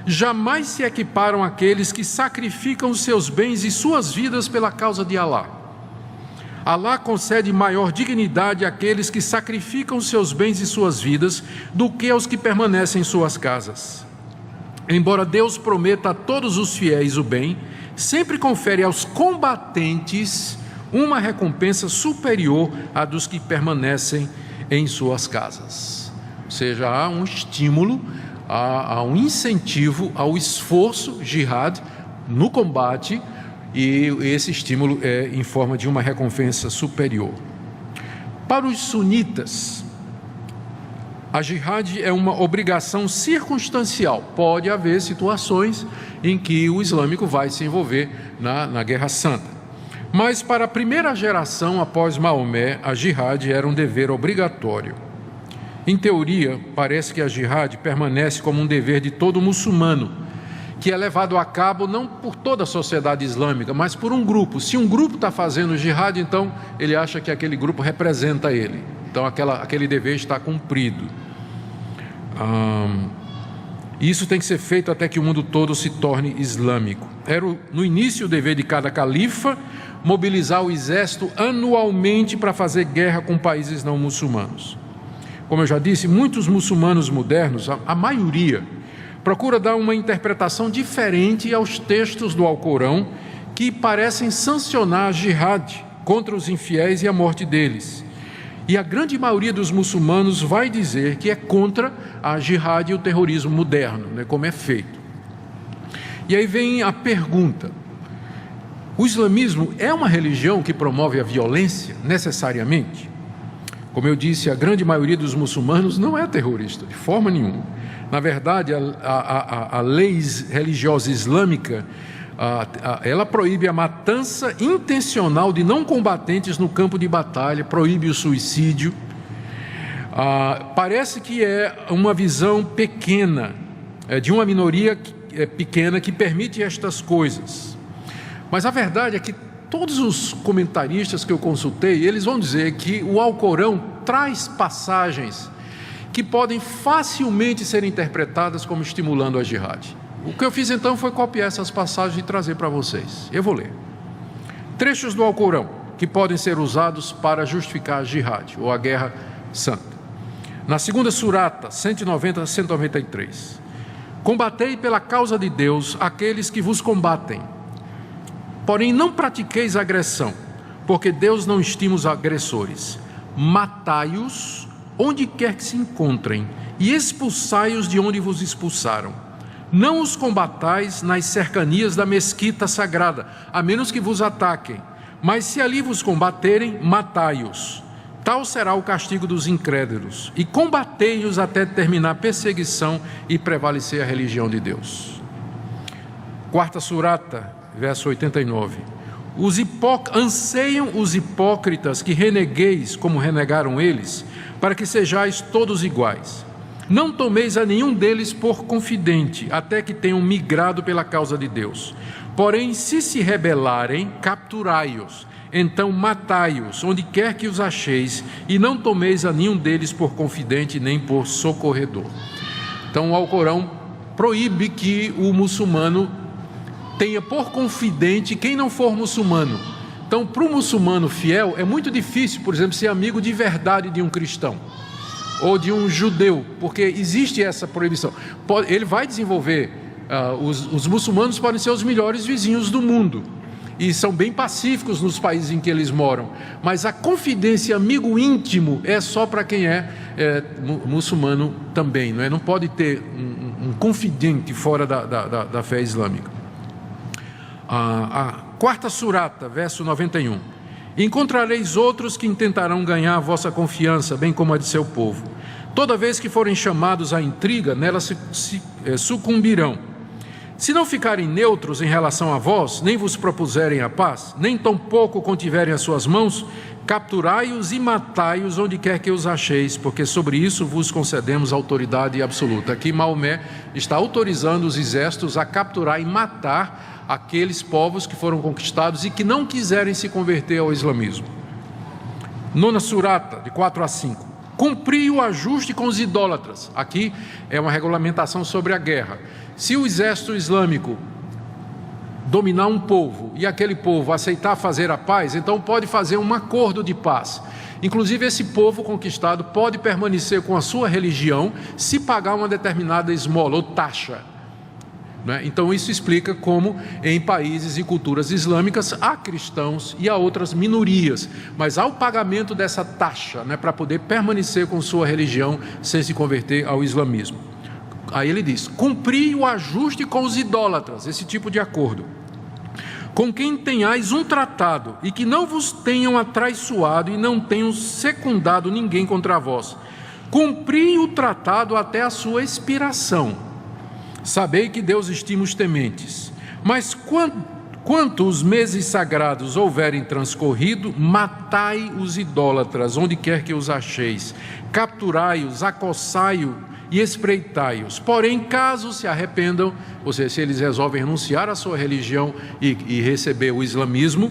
jamais se equiparam àqueles que sacrificam seus bens e suas vidas pela causa de Alá. Alá concede maior dignidade àqueles que sacrificam seus bens e suas vidas do que aos que permanecem em suas casas. Embora Deus prometa a todos os fiéis o bem, sempre confere aos combatentes uma recompensa superior à dos que permanecem em suas casas. Ou seja, há um estímulo, há um incentivo ao esforço jihad no combate, e esse estímulo é em forma de uma recompensa superior. Para os sunitas, a jihad é uma obrigação circunstancial. Pode haver situações em que o islâmico vai se envolver na Guerra Santa. Mas para a primeira geração após Maomé, a jihad era um dever obrigatório. Em teoria, parece que a jihad permanece como um dever de todo muçulmano, que é levado a cabo não por toda a sociedade islâmica, mas por um grupo. Se um grupo está fazendo jihad, então ele acha que aquele grupo representa ele. Então aquele dever está cumprido. Isso tem que ser feito até que o mundo todo se torne islâmico. Era no início o dever de cada califa mobilizar o exército anualmente para fazer guerra com países não muçulmanos. Como eu já disse, muitos muçulmanos modernos, a maioria, procura dar uma interpretação diferente aos textos do Alcorão que parecem sancionar a jihad contra os infiéis e a morte deles. E a grande maioria dos muçulmanos vai dizer que é contra a jihad e o terrorismo moderno, né, como é feito. E aí vem a pergunta: o islamismo é uma religião que promove a violência necessariamente? Como eu disse, a grande maioria dos muçulmanos não é terrorista, de forma nenhuma. Na verdade, a lei religiosa islâmica, ela proíbe a matança intencional de não combatentes no campo de batalha, proíbe o suicídio. Parece que é uma visão pequena, de uma minoria pequena que permite estas coisas. Mas a verdade é que todos os comentaristas que eu consultei, eles vão dizer que o Alcorão traz passagens que podem facilmente ser interpretadas como estimulando a jihad. O que eu fiz então foi copiar essas passagens e trazer para vocês. Eu vou ler. Trechos do Alcorão que podem ser usados para justificar a jihad, ou a guerra santa. Na segunda surata, 190 a 193. Combatei pela causa de Deus aqueles que vos combatem. Porém, não pratiqueis agressão, porque Deus não estima os agressores. Matai-os onde quer que se encontrem, e expulsai-os de onde vos expulsaram. Não os combatais nas cercanias da mesquita sagrada, a menos que vos ataquem. Mas se ali vos combaterem, matai-os. Tal será o castigo dos incrédulos, e combatei-os até terminar a perseguição e prevalecer a religião de Deus. Quarta surata, verso 89. Anseiam os hipócritas que renegueis como renegaram eles, para que sejais todos iguais. Não tomeis a nenhum deles por confidente, até que tenham migrado pela causa de Deus. Porém, se rebelarem, capturai-os. Então matai-os, onde quer que os acheis, e não tomeis a nenhum deles por confidente, nem por socorredor. Então o Alcorão proíbe que o muçulmano tenha por confidente quem não for muçulmano. Então, para o muçulmano fiel, é muito difícil, por exemplo, ser amigo de verdade de um cristão, ou de um judeu, porque existe essa proibição. Ele vai desenvolver, os muçulmanos podem ser os melhores vizinhos do mundo, e são bem pacíficos nos países em que eles moram, mas a confidência, amigo íntimo, é só para quem é muçulmano também, não é? Não pode ter um confidente fora da fé islâmica. A quarta surata, verso 91. Encontrareis outros que intentarão ganhar a vossa confiança, bem como a de seu povo. Toda vez que forem chamados à intriga, nela sucumbirão. Se não ficarem neutros em relação a vós, nem vos propuserem a paz, nem tampouco contiverem as suas mãos, capturai-os e matai-os onde quer que os acheis, porque sobre isso vos concedemos autoridade absoluta. Aqui Maomé está autorizando os exércitos a capturar e matar aqueles povos que foram conquistados e que não quiserem se converter ao islamismo. Nona surata, de 4 a 5. Cumpri o ajuste com os idólatras. Aqui é uma regulamentação sobre a guerra. Se o exército islâmico dominar um povo e aquele povo aceitar fazer a paz, então pode fazer um acordo de paz. Inclusive, esse povo conquistado pode permanecer com a sua religião se pagar uma determinada esmola ou taxa. Então isso explica como em países e culturas islâmicas há cristãos e há outras minorias, mas há o pagamento dessa taxa, para poder permanecer com sua religião sem se converter ao islamismo. Aí ele diz: cumpri o ajuste com os idólatras, esse tipo de acordo, com quem tenhais um tratado, e que não vos tenham atraiçoado e não tenham secundado ninguém contra vós. Cumpri o tratado até a sua expiração. Sabei que Deus estima os tementes. Mas quanto os meses sagrados houverem transcorrido, matai os idólatras, onde quer que os acheis. Capturai-os, acossai-os e espreitai-os. Porém, caso se arrependam, ou seja, se eles resolvem renunciar à sua religião e receber o islamismo,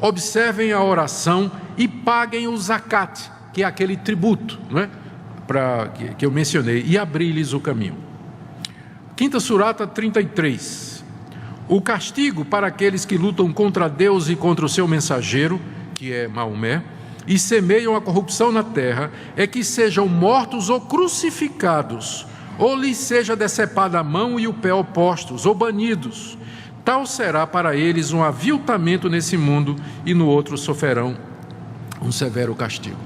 observem a oração e paguem o zakat, que é aquele tributo, que eu mencionei, e abri-lhes o caminho. Quinta surata, 33. O castigo para aqueles que lutam contra Deus e contra o seu mensageiro, que é Maomé, e semeiam a corrupção na terra, é que sejam mortos ou crucificados, ou lhes seja decepada a mão e o pé opostos, ou banidos. Tal será para eles um aviltamento nesse mundo, e no outro sofrerão um severo castigo.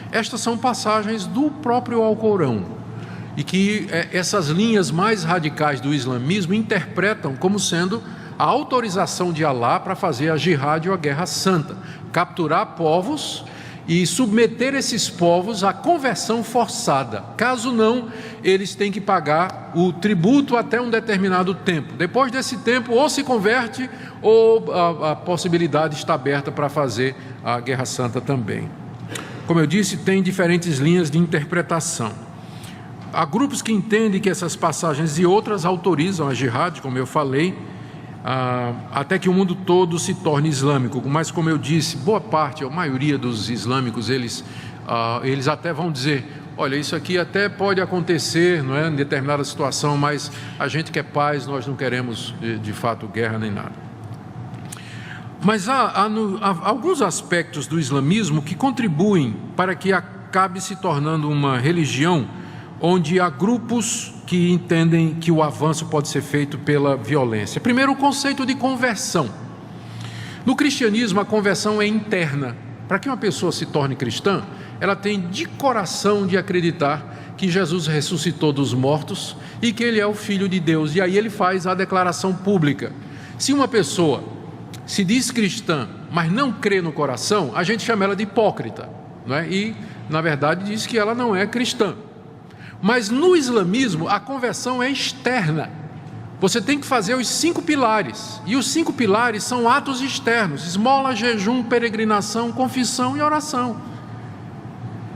Estas são passagens do próprio Alcorão, e que essas linhas mais radicais do islamismo interpretam como sendo a autorização de Alá para fazer a jihad ou a guerra santa, capturar povos e submeter esses povos à conversão forçada. Caso não, eles têm que pagar o tributo até um determinado tempo. Depois desse tempo, ou se converte, ou a possibilidade está aberta para fazer a guerra santa também. Como eu disse, tem diferentes linhas de interpretação. Há grupos que entendem que essas passagens e outras autorizam a jihad, como eu falei, até que o mundo todo se torne islâmico. Mas, como eu disse, boa parte, a maioria dos islâmicos, eles até vão dizer: olha, isso aqui até pode acontecer, não é, em determinada situação, mas a gente quer paz, nós não queremos, de fato, guerra nem nada. Mas há alguns aspectos do islamismo que contribuem para que acabe se tornando uma religião onde há grupos que entendem que o avanço pode ser feito pela violência. Primeiro, o conceito de conversão. No cristianismo, a conversão é interna. Para que uma pessoa se torne cristã, ela tem de coração de acreditar que Jesus ressuscitou dos mortos e que Ele é o Filho de Deus. E aí ele faz a declaração pública. Se uma pessoa se diz cristã, mas não crê no coração, a gente chama ela de hipócrita. não é? E, na verdade, diz que ela não é cristã. Mas no islamismo, a conversão é externa. Você tem que fazer os 5 pilares. E os 5 pilares são atos externos: esmola, jejum, peregrinação, confissão e oração.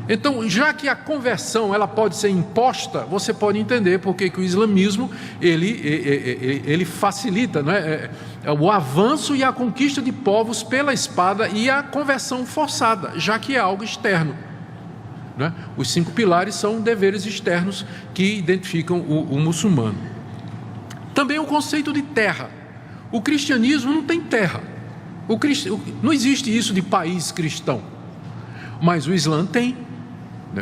Então, já que a conversão ela pode ser imposta, você pode entender porque que o islamismo ele facilita, não é? O avanço e a conquista de povos pela espada e a conversão forçada, já que é algo externo. Né? Os 5 pilares são deveres externos que identificam o muçulmano. Também o conceito de terra. O cristianismo não tem terra. Não existe isso de país cristão. Mas o Islã tem.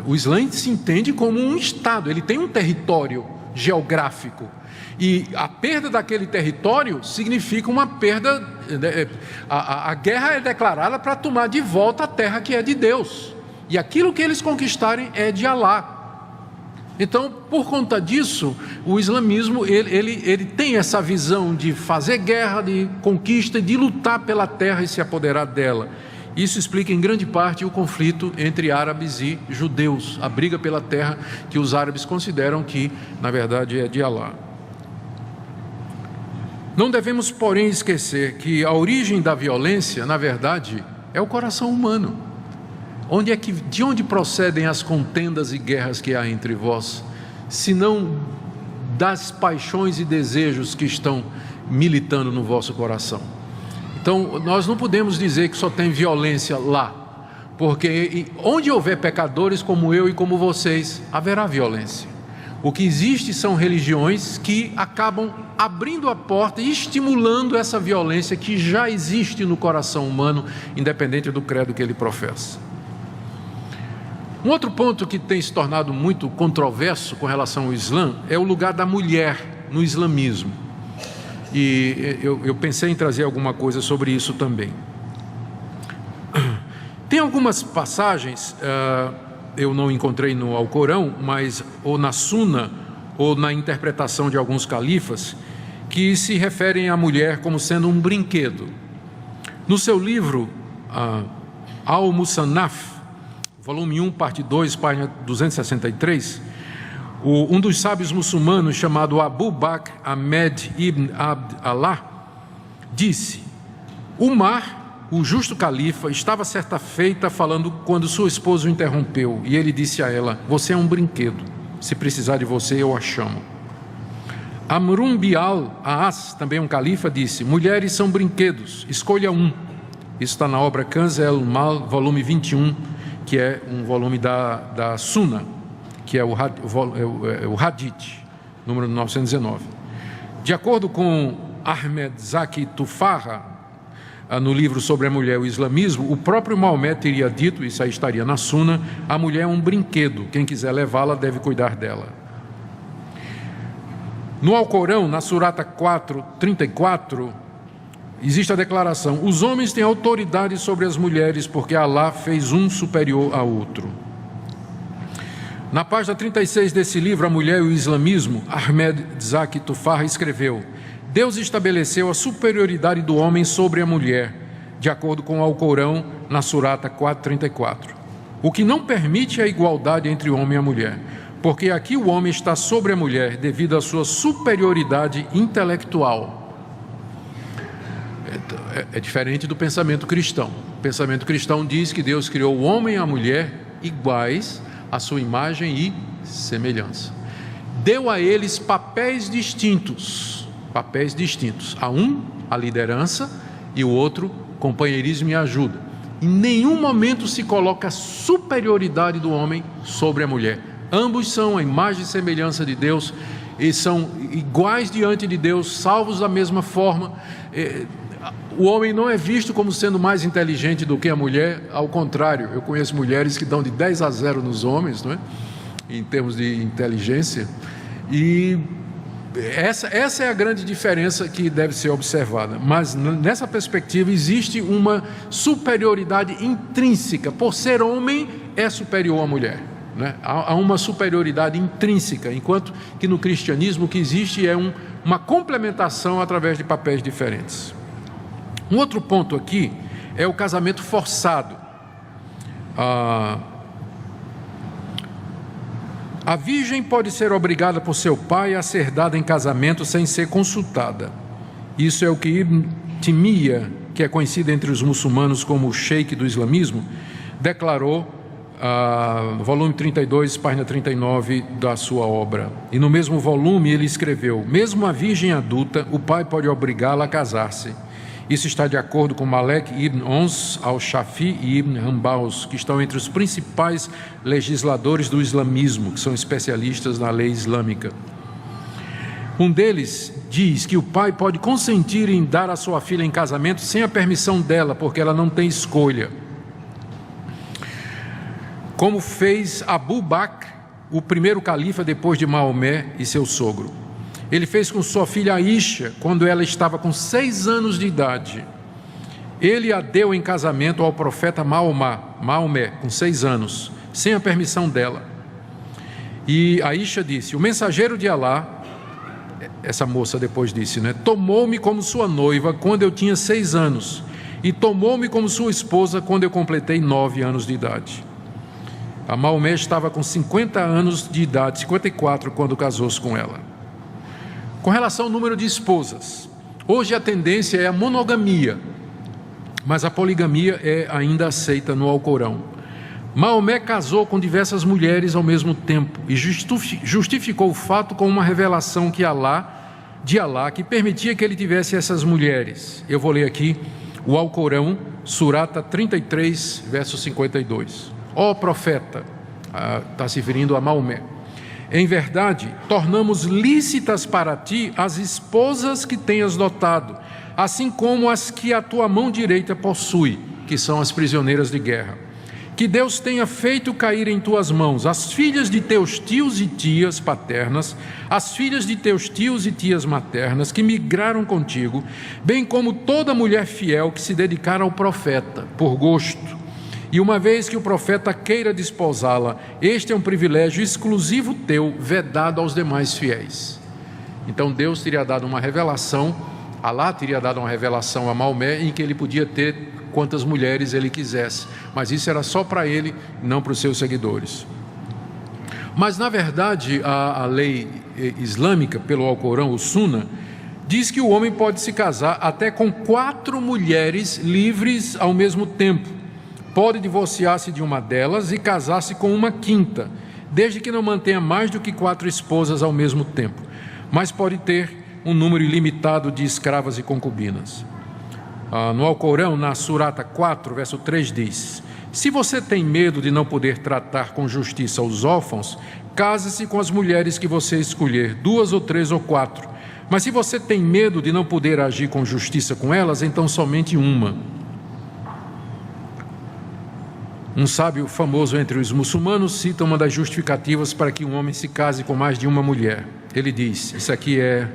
O Islã se entende como um Estado. Ele tem um território geográfico. E a perda daquele território significa uma perda. A guerra é declarada para tomar de volta a terra que é de Deus. E aquilo que eles conquistarem é de Alá. Então, por conta disso, o islamismo ele tem essa visão de fazer guerra, de conquista, de lutar pela terra e se apoderar dela. Isso explica em grande parte o conflito entre árabes e judeus, a briga pela terra que os árabes consideram que, na verdade, é de Alá. Não devemos, porém, esquecer que a origem da violência, na verdade, é o coração humano. De onde procedem as contendas e guerras que há entre vós, senão das paixões e desejos que estão militando no vosso coração? Então, nós não podemos dizer que só tem violência lá, porque onde houver pecadores como eu e como vocês, haverá violência. O que existe são religiões que acabam abrindo a porta e estimulando essa violência que já existe no coração humano, independente do credo que ele professa. Um outro ponto que tem se tornado muito controverso com relação ao Islã é o lugar da mulher no islamismo. E eu pensei em trazer alguma coisa sobre isso também. Tem algumas passagens, eu não encontrei no Alcorão, mas ou na Suna, ou na interpretação de alguns califas, que se referem à mulher como sendo um brinquedo. No seu livro, Al-Musannaf, volume 1, parte 2, página 263, um dos sábios muçulmanos, chamado Abu Bakr Ahmed ibn Abd Allah, disse: Umar, o justo califa, estava certa feita falando quando sua esposa o interrompeu, e ele disse a ela: você é um brinquedo, se precisar de você eu a chamo. Amrun Bial Aas, também um califa, disse: mulheres são brinquedos, escolha um. Isso está na obra Kanz el-Mal, volume 21, que é um volume da Suna, que é o Hadith, número 919. De acordo com Ahmed Zaki Tufarra, no livro sobre a mulher e o islamismo, o próprio Maomé teria dito, isso aí estaria na Suna: a mulher é um brinquedo, quem quiser levá-la deve cuidar dela. No Alcorão, na Surata 4:34, existe a declaração: os homens têm autoridade sobre as mulheres, porque Alá fez um superior a outro. Na página 36 desse livro, A Mulher e o Islamismo, Ahmed Zaki Tufarra escreveu: Deus estabeleceu a superioridade do homem sobre a mulher, de acordo com o Alcorão, na Surata 4:34, o que não permite a igualdade entre o homem e a mulher, porque aqui o homem está sobre a mulher devido à sua superioridade intelectual. É diferente do pensamento cristão. O pensamento cristão diz que Deus criou o homem e a mulher iguais à sua imagem e semelhança. Deu a eles papéis distintos. A um, a liderança, e o outro, companheirismo e ajuda. Em nenhum momento se coloca a superioridade do homem sobre a mulher. Ambos são a imagem e semelhança de Deus e são iguais diante de Deus, salvos da mesma forma. O homem não é visto como sendo mais inteligente do que a mulher, ao contrário, eu conheço mulheres que dão de 10-0 nos homens, não é? Em termos de inteligência, e essa é a grande diferença que deve ser observada. Mas nessa perspectiva existe uma superioridade intrínseca. Por ser homem, é superior à mulher, né? Há uma superioridade intrínseca, enquanto que no cristianismo o que existe é uma complementação através de papéis diferentes. Um outro ponto aqui é o casamento forçado. A virgem pode ser obrigada por seu pai a ser dada em casamento sem ser consultada. Isso é o que Ibn Taymiyyah, que é conhecido entre os muçulmanos como o sheik do islamismo, declarou no volume 32, página 39 da sua obra. E no mesmo volume ele escreveu: mesmo a virgem adulta, o pai pode obrigá-la a casar-se. Isso está de acordo com Malek ibn Ons al-Shafi e Ibn Hanbal, que estão entre os principais legisladores do islamismo, que são especialistas na lei islâmica. Um deles diz que o pai pode consentir em dar a sua filha em casamento sem a permissão dela, porque ela não tem escolha. Como fez Abu Bakr, o primeiro califa depois de Maomé e seu sogro. Ele fez com sua filha Aisha, quando ela estava com 6 anos de idade. Ele a deu em casamento ao profeta Maomé, com 6 anos, sem a permissão dela. E Aisha disse: o mensageiro de Alá, essa moça depois disse, tomou-me como sua noiva quando eu tinha 6 anos, e tomou-me como sua esposa quando eu completei 9 anos de idade. A Maomé estava com 50 anos de idade, 54, quando casou-se com ela. Com relação ao número de esposas, hoje a tendência é a monogamia, mas a poligamia é ainda aceita no Alcorão. Maomé casou com diversas mulheres ao mesmo tempo e justificou o fato com uma revelação de Alá que permitia que ele tivesse essas mulheres. Eu vou ler aqui o Alcorão, Surata 33, verso 52. Ó profeta, está se referindo a Maomé, em verdade, tornamos lícitas para ti as esposas que tenhas dotado, assim como as que a tua mão direita possui, que são as prisioneiras de guerra. Que Deus tenha feito cair em tuas mãos as filhas de teus tios e tias paternas, as filhas de teus tios e tias maternas, que migraram contigo, bem como toda mulher fiel que se dedicar ao profeta, por gosto. E uma vez que o profeta queira desposá-la, este é um privilégio exclusivo teu, vedado aos demais fiéis. Então Deus teria dado uma revelação, Alá teria dado uma revelação a Maomé, em que ele podia ter quantas mulheres ele quisesse, mas isso era só para ele, não para os seus seguidores. Mas na verdade a lei islâmica, pelo Alcorão, o Sunna, diz que o homem pode se casar até com 4 mulheres livres ao mesmo tempo. Pode divorciar-se de uma delas e casar-se com uma quinta, desde que não mantenha mais do que 4 esposas ao mesmo tempo, mas pode ter um número ilimitado de escravas e concubinas. No Alcorão, na Surata 4, verso 3 diz: se você tem medo de não poder tratar com justiça os órfãos, case-se com as mulheres que você escolher, 2 ou 3 ou 4. Mas se você tem medo de não poder agir com justiça com elas, então somente uma. Um sábio famoso entre os muçulmanos cita uma das justificativas para que um homem se case com mais de uma mulher. Ele diz, isso aqui é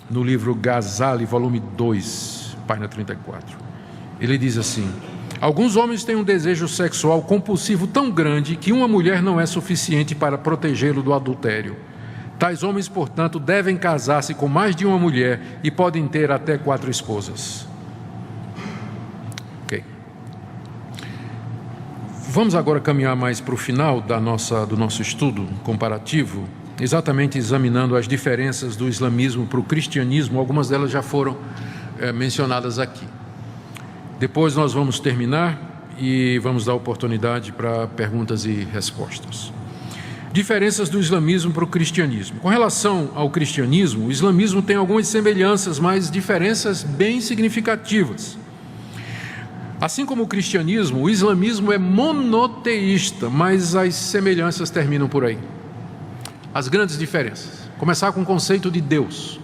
no livro Ghazali, volume 2, página 34. Ele diz assim: alguns homens têm um desejo sexual compulsivo tão grande que uma mulher não é suficiente para protegê-lo do adultério. Tais homens, portanto, devem casar-se com mais de uma mulher e podem ter até 4 esposas. Vamos agora caminhar mais para o final do nosso estudo comparativo, exatamente examinando as diferenças do islamismo para o cristianismo. Algumas delas já foram mencionadas aqui. Depois nós vamos terminar e vamos dar oportunidade para perguntas e respostas. Diferenças do islamismo para o cristianismo. Com relação ao cristianismo, o islamismo tem algumas semelhanças, mas diferenças bem significativas. Assim como o cristianismo, o islamismo é monoteísta, mas as semelhanças terminam por aí. As grandes diferenças. Começar com o conceito de Deus.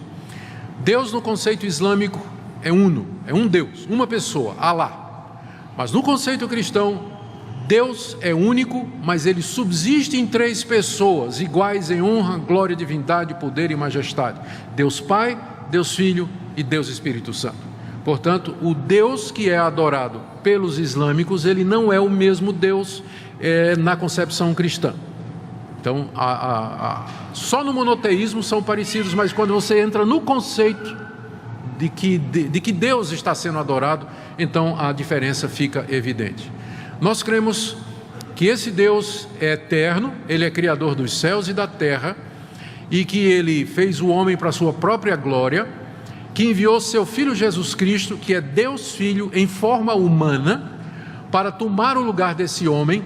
Deus no conceito islâmico é uno, é um Deus, uma pessoa, Alá. Mas no conceito cristão, Deus é único, mas ele subsiste em 3 pessoas, iguais em honra, glória, divindade, poder e majestade. Deus Pai, Deus Filho e Deus Espírito Santo. Portanto, o Deus que é adorado pelos islâmicos, ele não é o mesmo Deus na concepção cristã. Então, só no monoteísmo são parecidos, mas quando você entra no conceito de que Deus está sendo adorado, então a diferença fica evidente. Nós cremos que esse Deus é eterno, Ele é criador dos céus e da terra, e que Ele fez o homem para a sua própria glória, que enviou seu Filho Jesus Cristo, que é Deus Filho em forma humana, para tomar o lugar desse homem,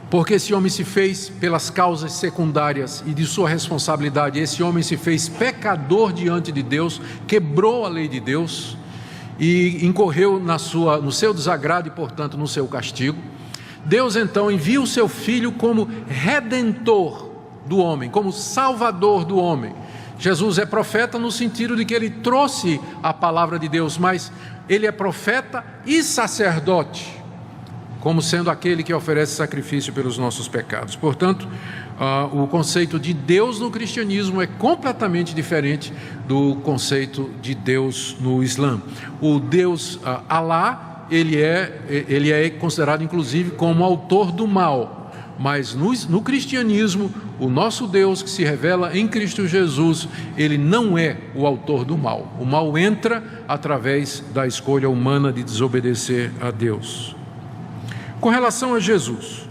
porque esse homem se fez pelas causas secundárias e de sua responsabilidade, esse homem se fez pecador diante de Deus, quebrou a lei de Deus e incorreu no seu desagrado e, portanto, no seu castigo. Deus então envia o seu Filho como redentor do homem, como salvador do homem. Jesus é profeta no sentido de que ele trouxe a palavra de Deus, mas ele é profeta e sacerdote, como sendo aquele que oferece sacrifício pelos nossos pecados. Portanto, o conceito de Deus no cristianismo é completamente diferente do conceito de Deus no Islã. O Deus Alá, ele é considerado inclusive como autor do mal, mas no cristianismo, o nosso Deus que se revela em Cristo Jesus, ele não é o autor do mal. O mal entra através da escolha humana de desobedecer a Deus. Com relação a Jesus,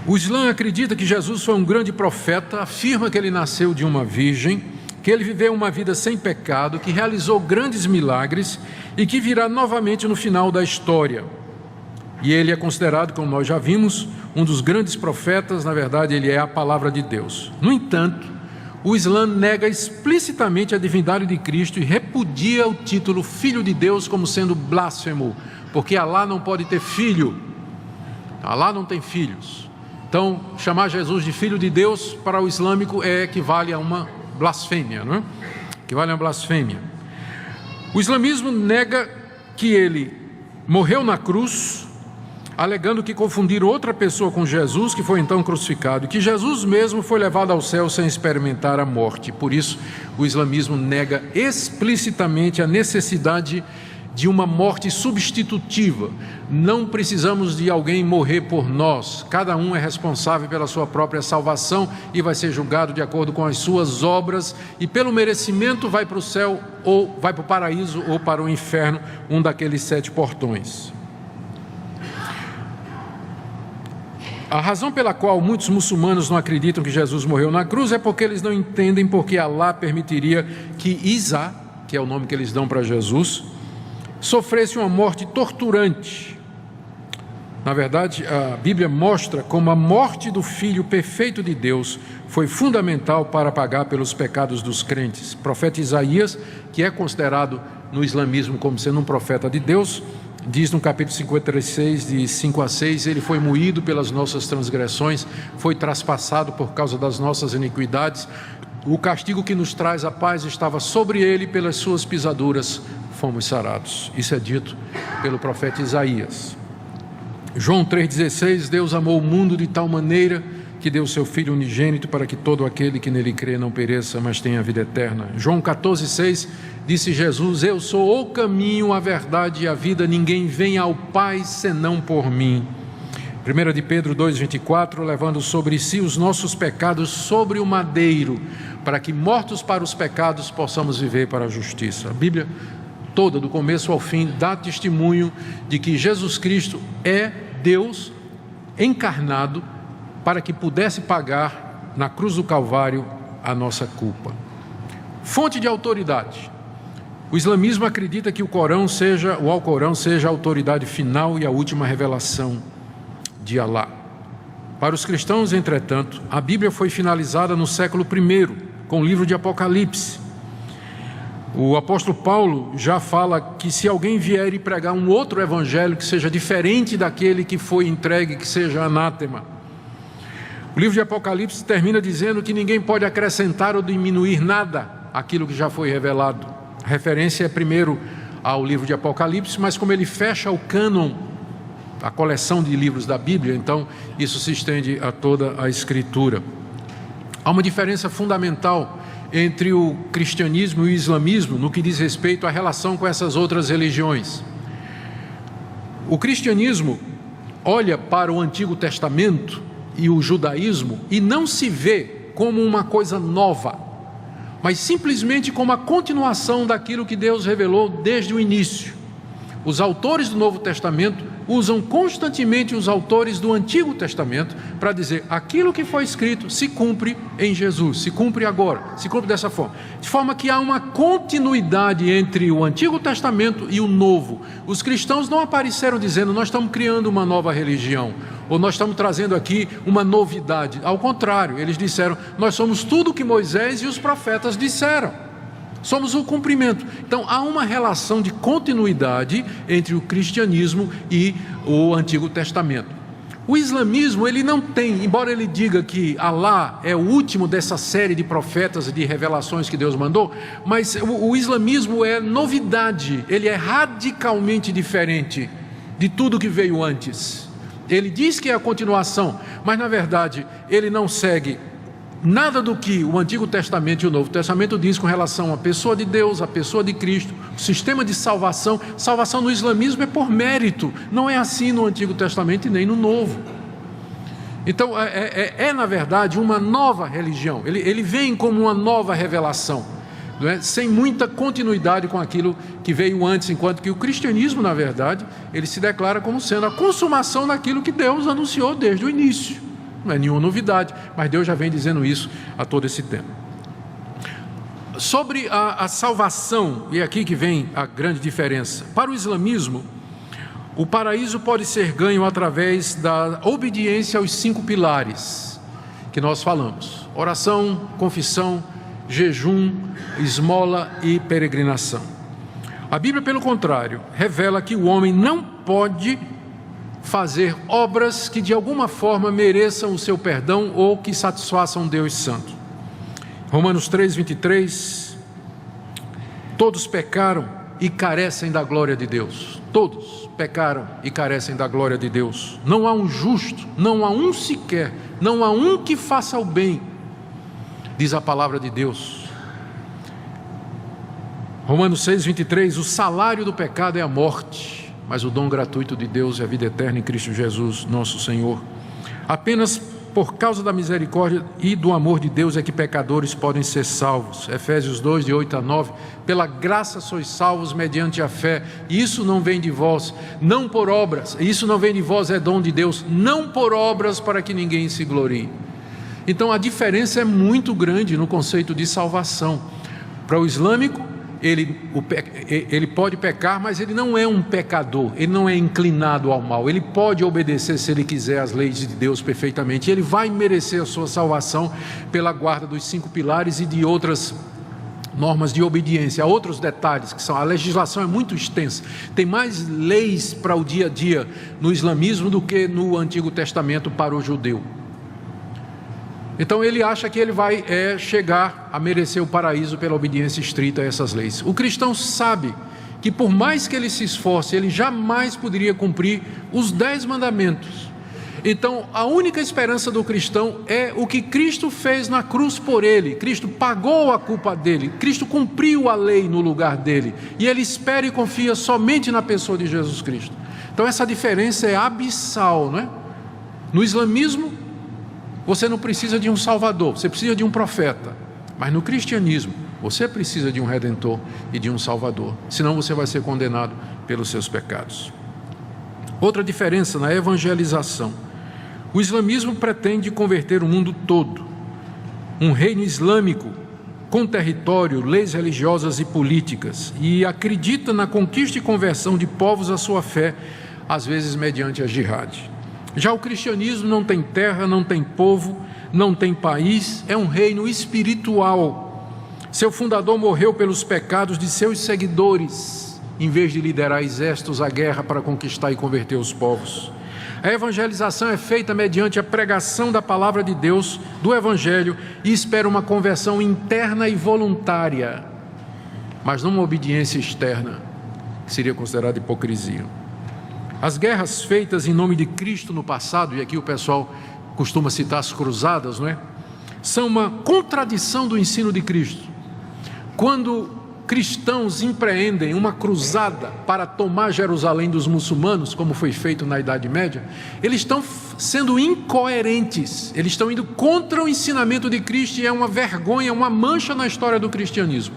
o Islã acredita que Jesus foi um grande profeta, afirma que ele nasceu de uma virgem, que ele viveu uma vida sem pecado, que realizou grandes milagres e que virá novamente no final da história. E ele é considerado, como nós já vimos, um dos grandes profetas. Na verdade, ele é a palavra de Deus. No entanto, o Islã nega explicitamente a divindade de Cristo e repudia o título Filho de Deus como sendo blasfemo, porque Alá não pode ter filho, Alá não tem filhos. Então, chamar Jesus de Filho de Deus para o islâmico equivale a uma blasfêmia, não é? Equivale a uma blasfêmia. O islamismo nega que ele morreu na cruz, alegando que confundiram outra pessoa com Jesus, que foi então crucificado, e que Jesus mesmo foi levado ao céu sem experimentar a morte. Por isso, o islamismo nega explicitamente a necessidade de uma morte substitutiva. Não precisamos de alguém morrer por nós. Cada um é responsável pela sua própria salvação e vai ser julgado de acordo com as suas obras, e pelo merecimento vai para o céu, ou vai para o paraíso, ou para o inferno, um daqueles 7 portões. A razão pela qual muitos muçulmanos não acreditam que Jesus morreu na cruz é porque eles não entendem porque Alá permitiria que Isa, que é o nome que eles dão para Jesus, sofresse uma morte torturante. Na verdade, a Bíblia mostra como a morte do Filho perfeito de Deus foi fundamental para pagar pelos pecados dos crentes. O profeta Isaías, que é considerado no islamismo como sendo um profeta de Deus, diz no capítulo 56, de 5 a 6, ele foi moído pelas nossas transgressões, foi traspassado por causa das nossas iniquidades, o castigo que nos traz a paz estava sobre ele, pelas suas pisaduras fomos sarados. Isso é dito pelo profeta Isaías. João 3,16, Deus amou o mundo de tal maneira que deu seu Filho unigênito para que todo aquele que nele crê não pereça, mas tenha a vida eterna. João 14,6, disse Jesus, eu sou o caminho, a verdade e a vida, ninguém vem ao Pai senão por mim. 1 de Pedro 2,24, levando sobre si os nossos pecados sobre o madeiro, para que mortos para os pecados possamos viver para a justiça. A Bíblia toda, do começo ao fim, dá testemunho de que Jesus Cristo é Deus encarnado para que pudesse pagar na cruz do Calvário a nossa culpa. Fonte de autoridade. O islamismo acredita que o Alcorão seja a autoridade final e a última revelação de Alá. Para os cristãos, entretanto, a Bíblia foi finalizada no século I, com o livro de Apocalipse. O apóstolo Paulo já fala que se alguém vier e pregar um outro evangelho que seja diferente daquele que foi entregue, que seja anátema. O livro de Apocalipse termina dizendo que ninguém pode acrescentar ou diminuir nada àquilo que já foi revelado. A referência é primeiro ao livro de Apocalipse, mas como ele fecha o cânon, a coleção de livros da Bíblia, então isso se estende a toda a Escritura. Há uma diferença fundamental entre o cristianismo e o islamismo no que diz respeito à relação com essas outras religiões. O cristianismo olha para o Antigo Testamento e o judaísmo e não se vê como uma coisa nova, mas simplesmente como a continuação daquilo que Deus revelou desde o início. Os autores do Novo Testamento usam constantemente os autores do Antigo Testamento para dizer aquilo que foi escrito se cumpre em Jesus, se cumpre agora, se cumpre dessa forma. De forma que há uma continuidade entre o Antigo Testamento e o Novo. Os cristãos não apareceram dizendo nós estamos criando uma nova religião, ou nós estamos trazendo aqui uma novidade. Ao contrário, eles disseram, nós somos tudo o que Moisés e os profetas disseram. Somos o cumprimento. Então há uma relação de continuidade entre o cristianismo e o Antigo Testamento. O islamismo, ele não tem, embora ele diga que Alá é o último dessa série de profetas e de revelações que Deus mandou, mas o islamismo é novidade, ele é radicalmente diferente de tudo que veio antes. Ele diz que é a continuação, mas na verdade ele não segue nada do que o Antigo Testamento e o Novo Testamento diz com relação à pessoa de Deus, à pessoa de Cristo, o sistema de salvação. Salvação no islamismo é por mérito, não é assim no Antigo Testamento e nem no Novo. Então na verdade uma nova religião, ele vem como uma nova revelação, não é? Sem muita continuidade com aquilo que veio antes, enquanto que o cristianismo, na verdade, ele se declara como sendo a consumação daquilo que Deus anunciou desde o início. Não é nenhuma novidade, mas Deus já vem dizendo isso há todo esse tempo. Sobre a salvação, e aqui que vem a grande diferença. Para o islamismo, o paraíso pode ser ganho através da obediência aos 5 pilares que nós falamos: oração, confissão, jejum, esmola e peregrinação. A Bíblia, pelo contrário, revela que o homem não pode fazer obras que de alguma forma mereçam o seu perdão ou que satisfaçam Deus Santo. Romanos 3:23, todos pecaram e carecem da glória de Deus. Todos pecaram e carecem da glória de Deus. Não há um justo, não há um sequer, não há um que faça o bem, diz a palavra de Deus. Romanos 6:23, o salário do pecado é a morte, mas o dom gratuito de Deus é a vida eterna em Cristo Jesus, nosso Senhor. Apenas por causa da misericórdia e do amor de Deus é que pecadores podem ser salvos. Efésios 2:8-9, pela graça sois salvos mediante a fé. Isso não vem de vós, não por obras. Isso não vem de vós, é dom de Deus, não por obras para que ninguém se glorie. Então a diferença é muito grande no conceito de salvação. Para o islâmico, ele pode pecar, mas ele não é um pecador, ele não é inclinado ao mal, ele pode obedecer, se ele quiser, às leis de Deus perfeitamente, ele vai merecer a sua salvação pela guarda dos 5 pilares e de outras normas de obediência. Há outros detalhes, que são, a legislação é muito extensa, tem mais leis para o dia a dia no islamismo do que no Antigo Testamento para o judeu. Então ele acha que ele vai chegar a merecer o paraíso pela obediência estrita a essas leis. O cristão sabe que por mais que ele se esforce, ele jamais poderia cumprir os 10 mandamentos. Então a única esperança do cristão é o que Cristo fez na cruz por ele. Cristo pagou a culpa dele, Cristo cumpriu a lei no lugar dele, e ele espera e confia somente na pessoa de Jesus Cristo. Então essa diferença é abissal, não é? No islamismo, você não precisa de um salvador, você precisa de um profeta. Mas no cristianismo, você precisa de um redentor e de um salvador, senão você vai ser condenado pelos seus pecados. Outra diferença na evangelização: o islamismo pretende converter o mundo todo. Um reino islâmico com território, leis religiosas e políticas, e acredita na conquista e conversão de povos à sua fé, às vezes mediante a jihad. Já o cristianismo não tem terra, não tem povo, não tem país, é um reino espiritual. Seu fundador morreu pelos pecados de seus seguidores, em vez de liderar exércitos à guerra para conquistar e converter os povos. A evangelização é feita mediante a pregação da palavra de Deus, do evangelho, e espera uma conversão interna e voluntária, mas não uma obediência externa, que seria considerada hipocrisia. As guerras feitas em nome de Cristo no passado, e aqui o pessoal costuma citar as cruzadas, não é? São uma contradição do ensino de Cristo. Quando cristãos empreendem uma cruzada para tomar Jerusalém dos muçulmanos, como foi feito na Idade Média, eles estão sendo incoerentes, eles estão indo contra o ensinamento de Cristo e é uma vergonha, uma mancha na história do cristianismo.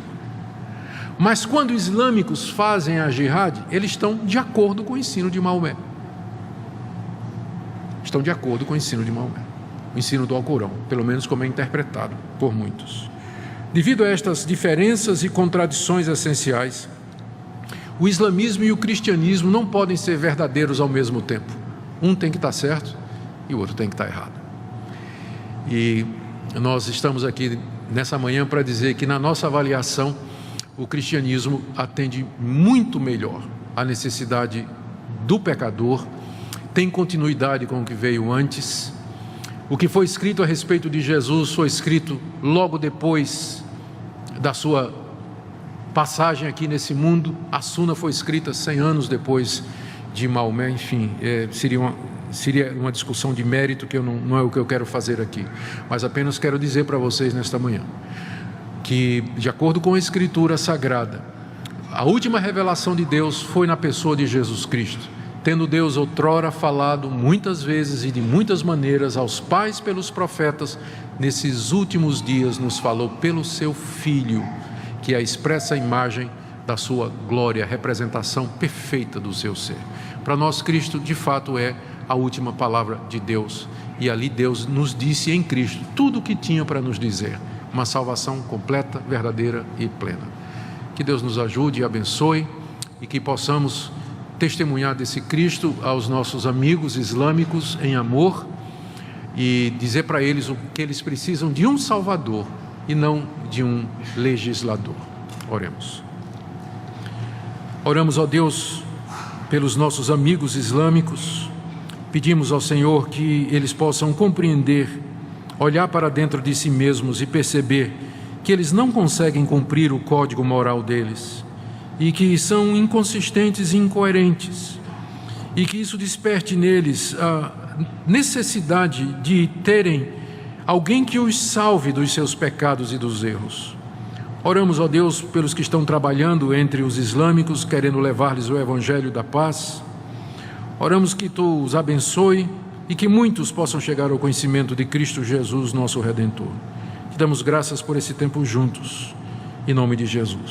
Mas quando os islâmicos fazem a jihad, eles estão de acordo com o ensino de Maomé. Estão de acordo com o ensino de Maomé, o ensino do Alcorão, pelo menos como é interpretado por muitos. Devido a estas diferenças e contradições essenciais, o islamismo e o cristianismo não podem ser verdadeiros ao mesmo tempo. Um tem que estar certo e o outro tem que estar errado. E nós estamos aqui nessa manhã para dizer que, na nossa avaliação, o cristianismo atende muito melhor à necessidade do pecador, tem continuidade com o que veio antes. O que foi escrito a respeito de Jesus foi escrito logo depois da sua passagem aqui nesse mundo. A Suna foi escrita 100 anos depois de Maomé. Enfim, seria uma discussão de mérito que não é o que eu quero fazer aqui, mas apenas quero dizer para vocês nesta manhã que, de acordo com a Escritura Sagrada, a última revelação de Deus foi na pessoa de Jesus Cristo, tendo Deus outrora falado muitas vezes e de muitas maneiras aos pais pelos profetas. Nesses últimos dias nos falou pelo seu Filho, que é a expressa imagem da sua glória, a representação perfeita do seu ser. Para nós, Cristo de fato é a última palavra de Deus, e ali Deus nos disse em Cristo tudo o que tinha para nos dizer, uma salvação completa, verdadeira e plena. Que Deus nos ajude e abençoe, e que possamos testemunhar desse Cristo aos nossos amigos islâmicos em amor, e dizer para eles que eles precisam de um Salvador e não de um legislador. Oremos. Oramos, ó Deus, pelos nossos amigos islâmicos. Pedimos ao Senhor que eles possam compreender, olhar para dentro de si mesmos e perceber que eles não conseguem cumprir o código moral deles e que são inconsistentes e incoerentes, e que isso desperte neles a necessidade de terem alguém que os salve dos seus pecados e dos erros. Oramos, ó Deus, pelos que estão trabalhando entre os islâmicos, querendo levar-lhes o Evangelho da paz. Oramos que Tu os abençoe e que muitos possam chegar ao conhecimento de Cristo Jesus, nosso Redentor. Te damos graças por esse tempo juntos, em nome de Jesus.